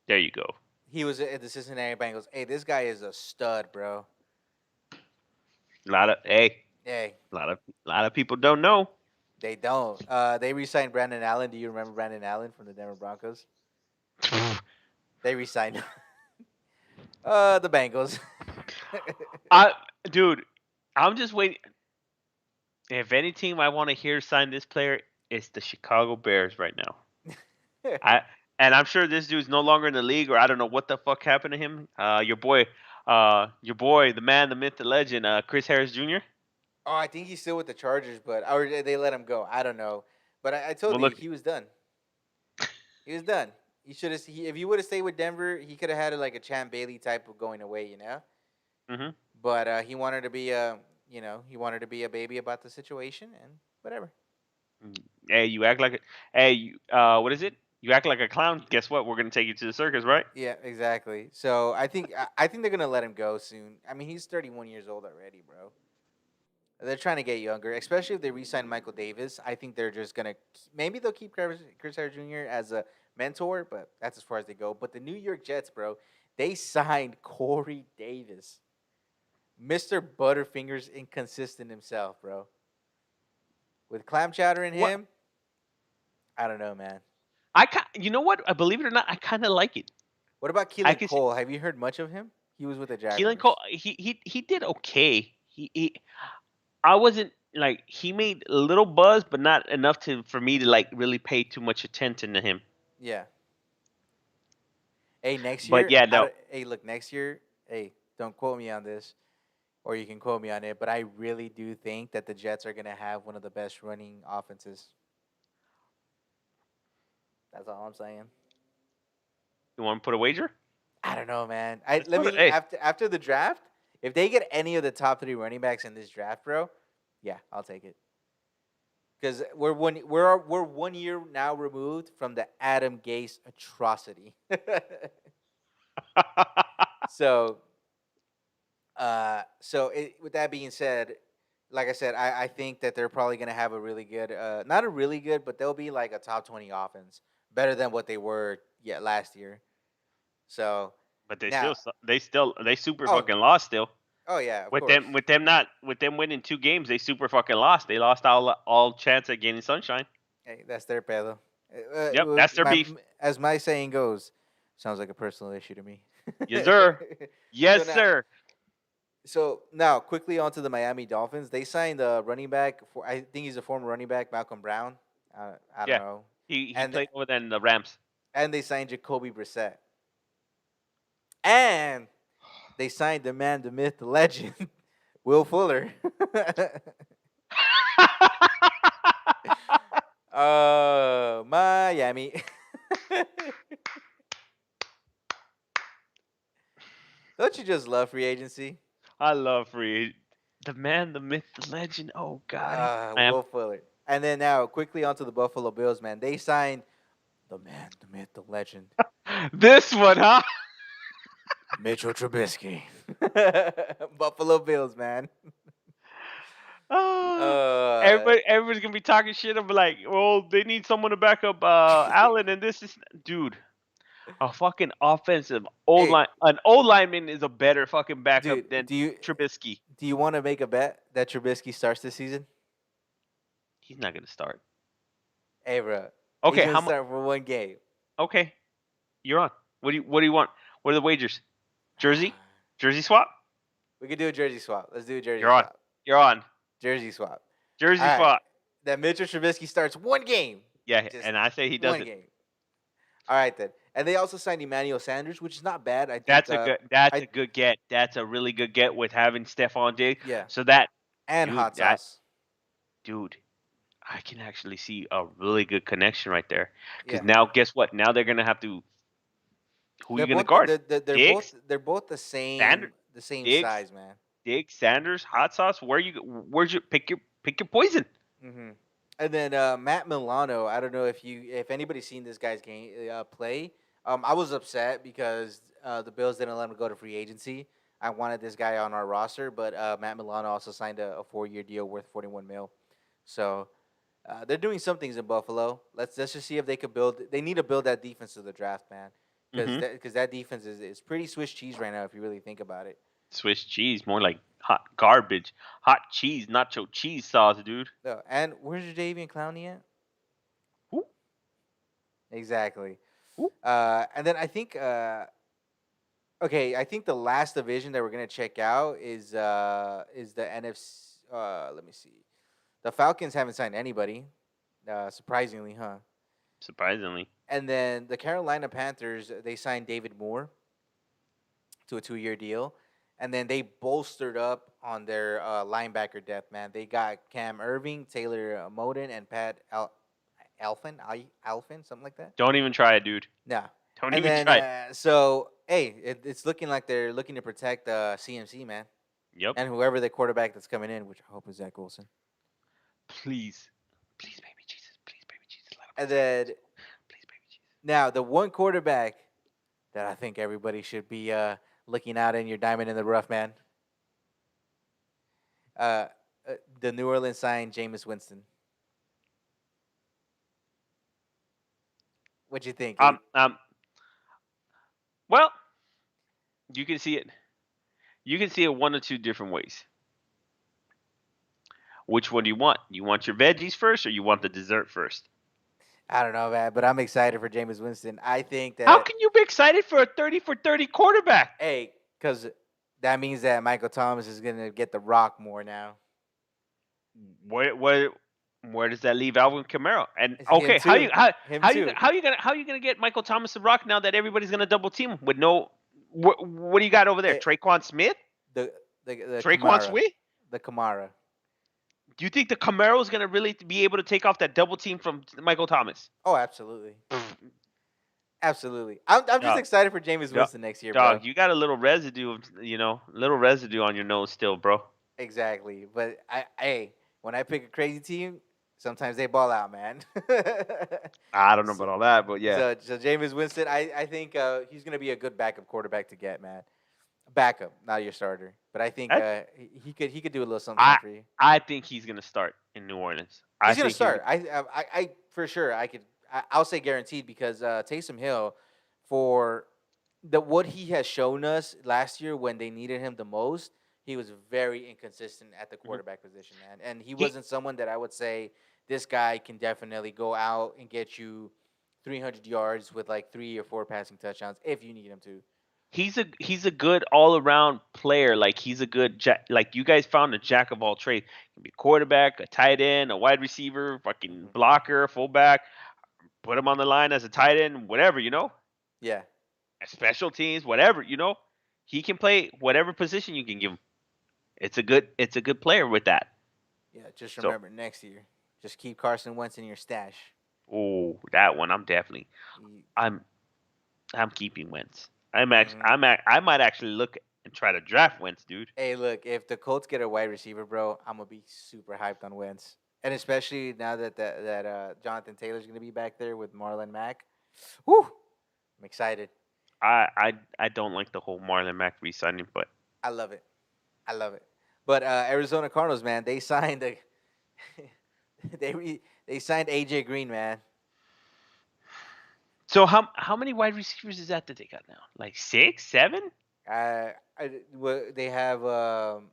There you go. He was at the Cincinnati Bengals. Hey, this guy is a stud, bro. A lot of Hey, a lot of people don't know. they don't. They re-signed Brandon Allen. Do you remember Brandon Allen from the Denver Broncos? They re-signed the Bengals. I dude, I'm just waiting. If any team I want to hear sign this player, it's the Chicago Bears right now. I and I'm sure this dude's no longer in the league, or I don't know what the fuck happened to him. Your boy, the man, the myth, the legend, Chris Harris Jr. Oh, I think he's still with the Chargers, but or they let him go. I don't know. But I told Well, you look, he was done. He was done. He should have. If he would have stayed with Denver, he could have had like a Champ Bailey type of going away, you know. Hmm. But he wanted to be a, he wanted to be a baby about the situation and whatever. Hey, you act like a, hey, what is it? You act like a clown. Guess what? We're gonna take you to the circus, right? Yeah, exactly. So I think they're gonna let him go soon. I mean, he's 31 years old already, bro. They're trying to get younger, especially if they re-sign Michael Davis. I think they're just gonna maybe they'll keep Chris Harris Jr. as a mentor, but that's as far as they go. But the New York Jets, bro, they signed Corey Davis, Mister Butterfingers, inconsistent himself, bro. With clam chowder in What? him, I don't know, man. You know what? I believe it or not, I kind of like it. What about I Keelan can see Cole? Have you heard much of him? He was with the Keelan Cole. Jaguars. He did okay. I wasn't like he made a little buzz, but not enough to for me to like really pay too much attention to him. Yeah. Hey, next But year, yeah, no. hey, look, next year, hey, don't quote me on this, or you can quote me on it, but I really do think that the Jets are gonna have one of the best running offenses. That's all I'm saying. You want to put a wager? I don't know, man. I Let's let put it. me Hey, after the draft, if they get any of the top three running backs in this draft, bro, yeah, I'll take it. Because we're 1 year now removed from the Adam Gase atrocity. so with that being said, like I said, I think that they're probably gonna have a really good, not a really good, but they'll be like a top 20 offense, better than what they were last year. So but now, they super oh fucking lost still. oh yeah, of With course. them winning 2 games, they super fucking lost. They lost all chance at getting sunshine. Hey, that's their pedo. Yep, that's their beef. As my saying goes, sounds like a personal issue to me. Yes, sir. so Yes, now, sir. so now, quickly onto the Miami Dolphins. They signed a running back for. I think he's a former running back, Malcolm Brown. I don't Yeah, know, he and played over there in the Rams. they signed Jacoby Brissett, and they signed the man, the myth, the legend, Will Fuller. Miami. Don't you just love free agency? I love free. The man, the myth, the legend. Oh God, I am Will Fuller. And then now, quickly onto the Buffalo Bills, man. They signed the man, the myth, the legend, this one, huh? Mitchell Trubisky. Buffalo Bills, man. Oh, Uh, everybody's gonna be talking shit. I'm like, well, they need someone to back up Allen, and this is, dude, a fucking offensive hey, an old lineman is a better fucking dude, backup than Trubisky. do you want to make a bet that Trubisky starts this season? He's not gonna start. Hey, bro, he's Okay, gonna how much? start for one game. Okay, you're on. What do you want? What are the wagers? Jersey, jersey swap. We could do a jersey swap. Let's do a jersey You're on. swap. You're on. Jersey swap. All Jersey right. swap. That Mitchell Trubisky starts one game. Yeah, Just and I say he one doesn't. game. All right then. And they also signed Emmanuel Sanders, which is not bad. I think. That's a good. That's I a good get. That's a really good get with having Stephon Diggs. Yeah. So that, And dude, hot sauce. dude, I can actually see a really good connection right there. Because Yeah. now, guess what? Now they're gonna have to. Who are They're you gonna both guard? they're Diggs, both Sanders, the same Diggs, size, man. Diggs, Sanders, hot sauce. Where's your pick your poison? hmm And then Matt Milano. I don't know if anybody's seen this guy's game play. I was upset because the Bills didn't let him go to free agency. I wanted this guy on our roster, but Matt Milano also signed a 4-year deal worth 41 mil. So they're doing some things in Buffalo. Let's just see if they could build. They need to build that defense to the draft, man, because Mm-hmm. that defense is pretty Swiss cheese right now if you really think about it. Swiss cheese, more like hot garbage. Hot cheese, nacho cheese sauce, dude. No, and where's Jadavian Clowney at? Ooh, Exactly. ooh. And then I think okay, I think the last division that we're gonna check out is the NFC. Let me see. The Falcons haven't signed anybody, surprisingly, huh? Surprisingly. And then the Carolina Panthers, they signed David Moore to a 2-year deal, and then they bolstered up on their linebacker depth. Man, they got Cam Irving, Taylor Moden, and Alfin, something like that. Don't even try it, dude. No. Don't And even then try it. so hey, it's looking like they're looking to protect CMC, man, Yep. and whoever the quarterback that's coming in, which I hope is Zach Wilson. Please. Please, baby Jesus. Please, baby Jesus. Let him And get Zach then Wilson. Please, baby Jesus. now the one quarterback that I think everybody should be looking out in your diamond in the rough, man. Uh, the New Orleans signed Jameis Winston. What you think? Um, um, well, you can see it. You can see it one or two different ways. Which one do you want? You want your veggies first or you want the dessert first? I don't know, man, but I'm excited for Jameis Winston. I think How that can you be excited for a 30 for 30 quarterback? hey, because that means that Michael Thomas is gonna get the rock more now. Where where where does that leave Alvin Kamara? And It's him okay, too. Him too. how you gonna get Michael Thomas the rock now that everybody's gonna double team him with no what do you got over there? Eh, Traquan Smith? the the Traquan Kamara, Smith? the Kamara. Do you think the Camaro is gonna really be able to take off that double team from Michael Thomas? Oh, absolutely, absolutely. I'm just Dog, excited for Jameis dog, Winston next year, bro. dog, you got a little residue of little residue on your nose still, bro. Exactly. But hey, when I pick a crazy team, sometimes they ball out, man. I don't know so, about all that, but yeah. so Jameis Winston, I think he's gonna be a good backup quarterback to get, man. Backup, not your starter. But I think I he could do a little something, I something for you. I think he's gonna start in New Orleans. I He's gonna think he's start. I for sure I could. I'll say guaranteed because Taysom Hill, for the what he has shown us last year when they needed him the most, he was very inconsistent at the mhm. quarterback position, man. And he he wasn't someone that I would say this guy can definitely go out and get you 300 yards with like 3 or 4 passing touchdowns if you need him to. he's a good all around player. Like he's a good like you guys found a jack of all trades. He can be a quarterback, a tight end, a wide receiver, fucking Hmm. blocker, fullback. Put him on the line as a tight end, whatever Yeah, special teams, whatever. He can play whatever position you can give him. It's a good player with that. yeah. Just So, remember next year, just keep Carson Wentz in your stash. oh, that one I'm definitely He, I'm I'm keeping Wentz. mhm. I might actually look and try to draft Wentz, dude. Hey, look, if the Colts get a wide receiver, bro, I'm gonna be super hyped on Wentz, and especially now that Jonathan Taylor's gonna be back there with Marlon Mack. Whew, I'm excited. I don't like the whole Marlon Mack re-signing, but I love it. I love it. But Arizona Cardinals, man, they signed a they signed AJ Green, man. so how many wide receivers is that they got now? Like six, seven? They have oh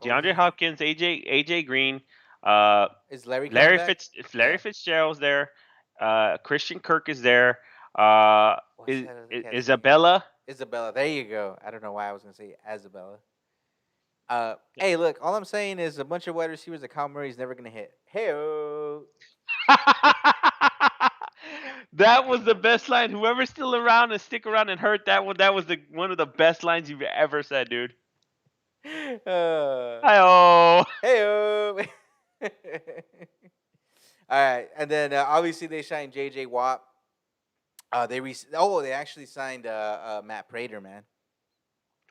DeAndre he Hopkins, AJ Green, uh, is Larry coming back? Larry Yeah. Fitzgerald's there, Christian Kirk is there, uh, What's that other cat's name? Isabella. Isabella. There you go. I don't know why I was gonna say Isabella. Hey, look, all I'm saying is a bunch of wide receivers that Kyle Murray's never gonna hit. Hey, That was the best line. Whoever's still around and stick around and heard that one, that was the one of the best lines you've ever said, dude. uh, Hi hey, all right, and then obviously they signed J.J. Watt. They actually signed Matt Prater, man.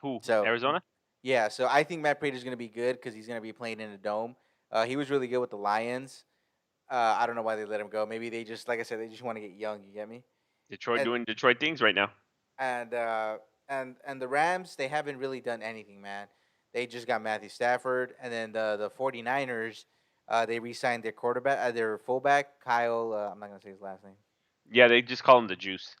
Who? So Arizona? yeah, so I think Matt Prater's gonna be good because he's gonna be playing in a dome. He was really good with the Lions. I don't know why they let him go. Maybe they just, like I said, they just want to get young. You get me? Detroit And doing Detroit things right now. and and the Rams, they haven't really done anything, man. They just got Matthew Stafford, and then the 49ers, they re-signed their quarterback, their fullback, Kyle. I'm not gonna say his last name. Yeah, they just call him the juice.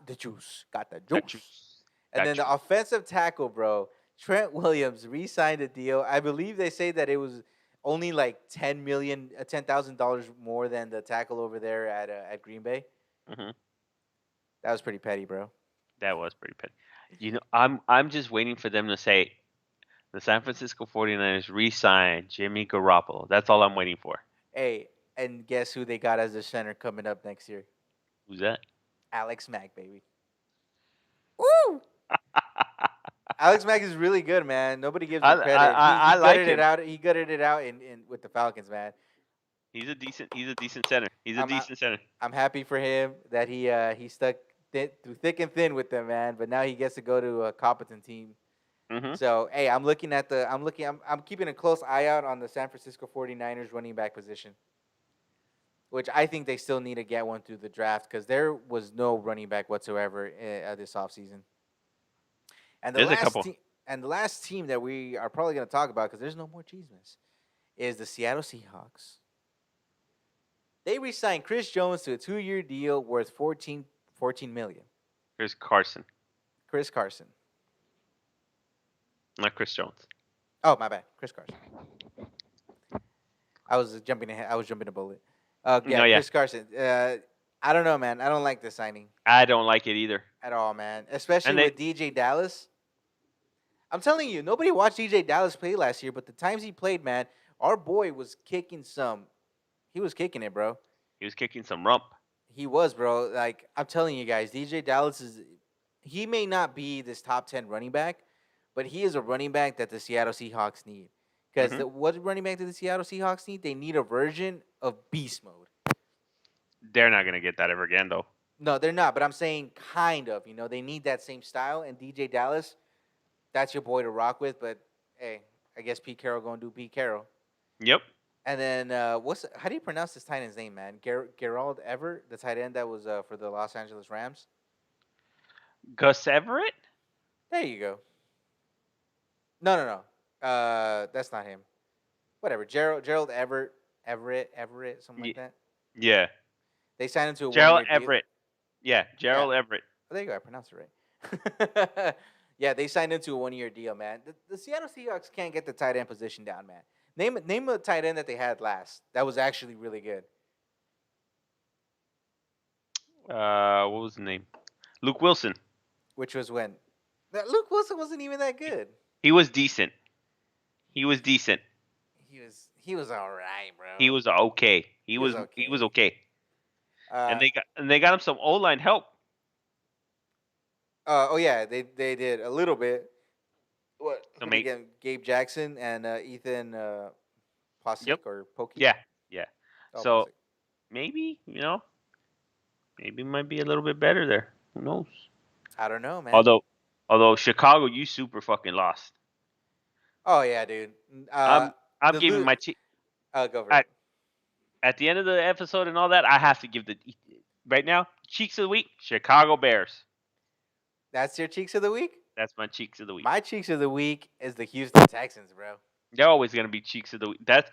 The juice got the That juice. juice. And That then the juice. offensive tackle, bro, Trent Williams re-signed a deal. I believe they say that it was only like 10,000 dollars more than the tackle over there at Green Bay. Hmm. That was pretty petty, bro. That was pretty petty. I'm just waiting for them to say the San Francisco 49ers re-sign Jimmy Garoppolo. That's all I'm waiting for. Hey, and guess who they got as the center coming up next year? Who's that? Alex Mack, baby. Woo! Alex Mack is really good, man. Nobody gives I him I credit. I, He I like gutted it him. out. He gutted it out in with the Falcons, man. He's a decent center. He's a I'm decent center. I'm happy for him that he stuck through thick and thin with them, man. But now he gets to go to a competent team. Hmm. So hey, I'm keeping a close eye out on the San Francisco 49ers running back position, which I think they still need to get one through the draft because there was no running back whatsoever this offseason. And the There's a last couple. team and the last team that we are probably going to talk about because there's no more Chismes is the Seattle Seahawks. They re-signed Chris Jones to a 2-year deal worth 14 million. Here's Carson, Chris Carson. not Chris Jones. Oh, my bad. Chris Carson. I was jumping ahead. I was jumping a bullet. Yeah, No, yeah, Chris Carson. I don't know, man. I don't like the signing I don't like it either. at all, man. Especially And they with DJ Dallas. I'm telling you, nobody watched DJ Dallas play last year, but the times he played, man, our boy was kicking some. He was kicking it, bro. he was kicking some rump. He was, bro. Like I'm telling you guys, DJ Dallas is. He may not be this top 10 running back, but he is a running back that the Seattle Seahawks need. Because Hmm. what running back do the Seattle Seahawks need? They need a version of beast mode. They're not gonna get that ever again, though. No, they're not. But I'm saying kind of. You know, they need that same style. And DJ Dallas, that's your boy to rock with. But hey, I guess Pete Carroll gonna do Pete Carroll. Yep. And then how do you pronounce this tight end's name, man? Gerald Everett, the tight end that was for the Los Angeles Rams. Gus Everett. There you go. No. That's not him. Whatever. Gerald Everett, something like Y- that. yeah. They signed him to a Gerald 1-year deal. Everett. Yeah, Yeah. Gerald Everett. Oh, there you go. I pronounced it right. Yeah, they signed into a 1-year deal, man. The Seattle Seahawks can't get the tight end position down, man. Name a tight end that they had last. That was actually really good. What was the name? Luke Wilson. Which was when Luke Wilson wasn't even that good. He was decent. He was decent. He was all right, He bro. was okay. He was He was okay. okay. Uh, And they got him some O line help. oh yeah, they did a little bit. What? To Who did they make. get? Gabe Jackson and Ethan Yep. Posick or Pokey. Yeah. Yeah. Oh, So Posick. maybe maybe it might be a little bit better there. Who knows? I don't know, man. Although although Chicago, you super fucking lost. Oh yeah, dude. I'm I'm The giving lo- my Go for at it. at the end of the episode and all that. I have to give the right now cheeks of the week. Chicago Bears. That's your cheeks of the week. That's my cheeks of the week. My cheeks of the week is the Houston Texans, bro. They're always gonna be cheeks of the week. That's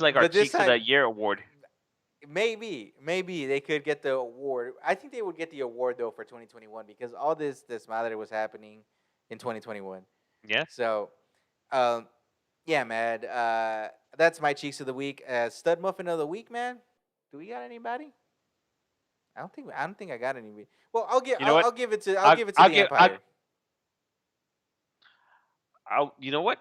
like our But this cheeks of the time, year award. maybe they could get the award. I think they would get the award though for 2021 because all this matter was happening in 2021. Yeah. So, um, yeah, man. That's my cheeks of the week. Stud muffin of the week, man. Do we got anybody? I don't think I got anybody. Well, You know what? I'll give it to the I Empire. you know what?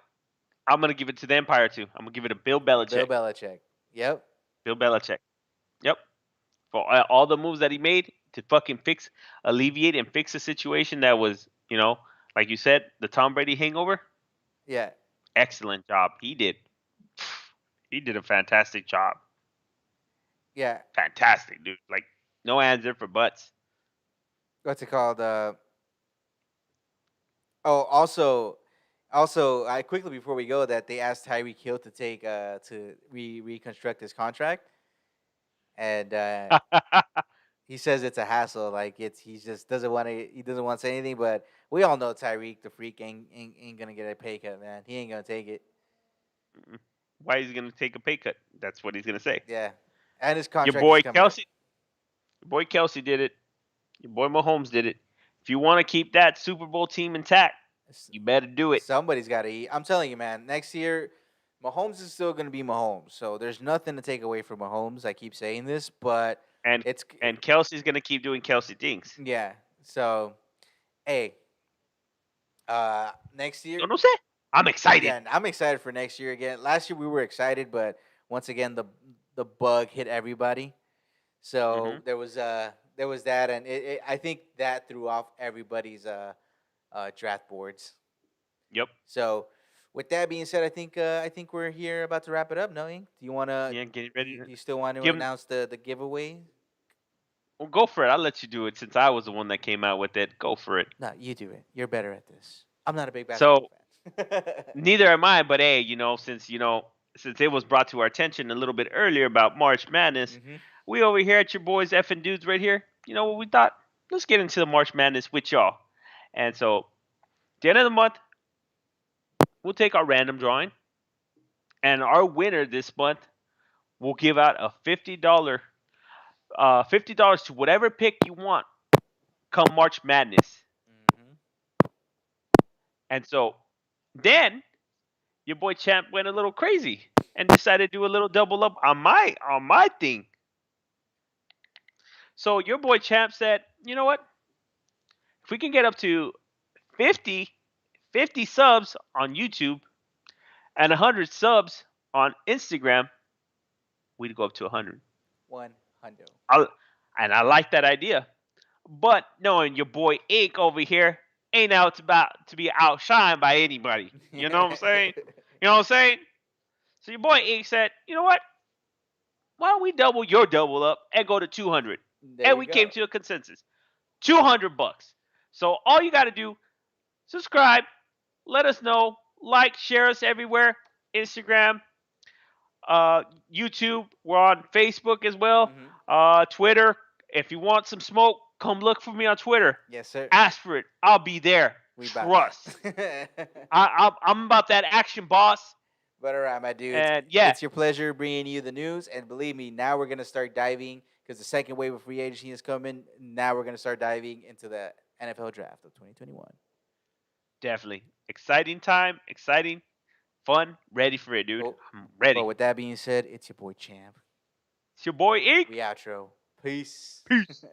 I'm gonna give it to the Empire too. I'm gonna give it to Bill Belichick. Bill Belichick. Yep. Bill Belichick. Yep. For all the moves that he made to fucking alleviate and fix a situation that was, like you said, the Tom Brady hangover. Yeah. Excellent job. He did. He did a fantastic job. Yeah. Fantastic, dude. Like no answer for butts. What's it called? Oh, also, I quickly before we go that they asked Tyreek Hill to take to reconstruct his contract, and he says it's a hassle. Like he just doesn't want to. He doesn't want to say anything. But we all know Tyreek, the freak, ain't gonna get a pay cut, man. He ain't gonna take it. Why is he gonna take a pay cut? That's what he's gonna say. Yeah, and his Your contract is boy coming up. Kelsey did it. Your boy Mahomes did it. If you want to keep that Super Bowl team intact, you better do it. Somebody's got to eat. I'm telling you, man. Next year, Mahomes is still going to be Mahomes. So there's nothing to take away from Mahomes. I keep saying this, but And it's and Kelsey's gonna keep doing Kelsey things. yeah. So, hey, next year, No sé. I'm excited. again, I'm excited for next year again. Last year we were excited, but once again the bug hit everybody. So Mhm. there was that, and I think that threw off everybody's draft boards. Yep. So With that being said, I think we're here about to wrap it up. No, Ink? Do you wanna? Yeah, getting Do ready you, to do you still want to give 'em. announce the giveaway? Well, go for it. I'll let you do it since I was the one that came out with it. Go for it. No, you do it. You're better at this. I'm not a big basketball So fan. neither am I, but hey, since it was brought to our attention a little bit earlier about March Madness, hmm we over here at your boys F and dudes right here. You know what we thought? Let's get into the March Madness with y'all. And so, at the end of the month, we'll take our random drawing, and our winner this month will give out a $50 to whatever pick you want come March Madness. hmm And so, then your boy Champ went a little crazy and decided to do a little double up on my thing. So your boy Champ said, you know what? If we can get up to 50, 50 subs on YouTube and 100 subs on Instagram, we'd go up to 100. One hundo. I, and I like that idea. But knowing your boy Ink over here ain't out about to be outshined by anybody. You know what I'm saying? You know what I'm saying? So your boy Ink said, you know what? Why don't we double your double up and go to 200? There And you we came go. to a consensus. $200. So all you got to do, subscribe, let us know, like, share us everywhere, Instagram, uh, YouTube. We're on Facebook as well, hmm Twitter. If you want some smoke, come look for me on Twitter. Yes, sir. Ask for it. I'll be there. We about Trust. that. I'm about that action, boss. But all right, my dudes, And yeah, it's your pleasure bringing you the news. And believe me, now we're gonna start diving because the second wave of free agency is coming. Now we're gonna start diving into the NFL draft of 2021. definitely. Exciting time, exciting, fun, ready for it, dude. Well, I'm but ready. with that being said, it's your boy Champ. It's your boy Ink. We outro. Peace. Peace.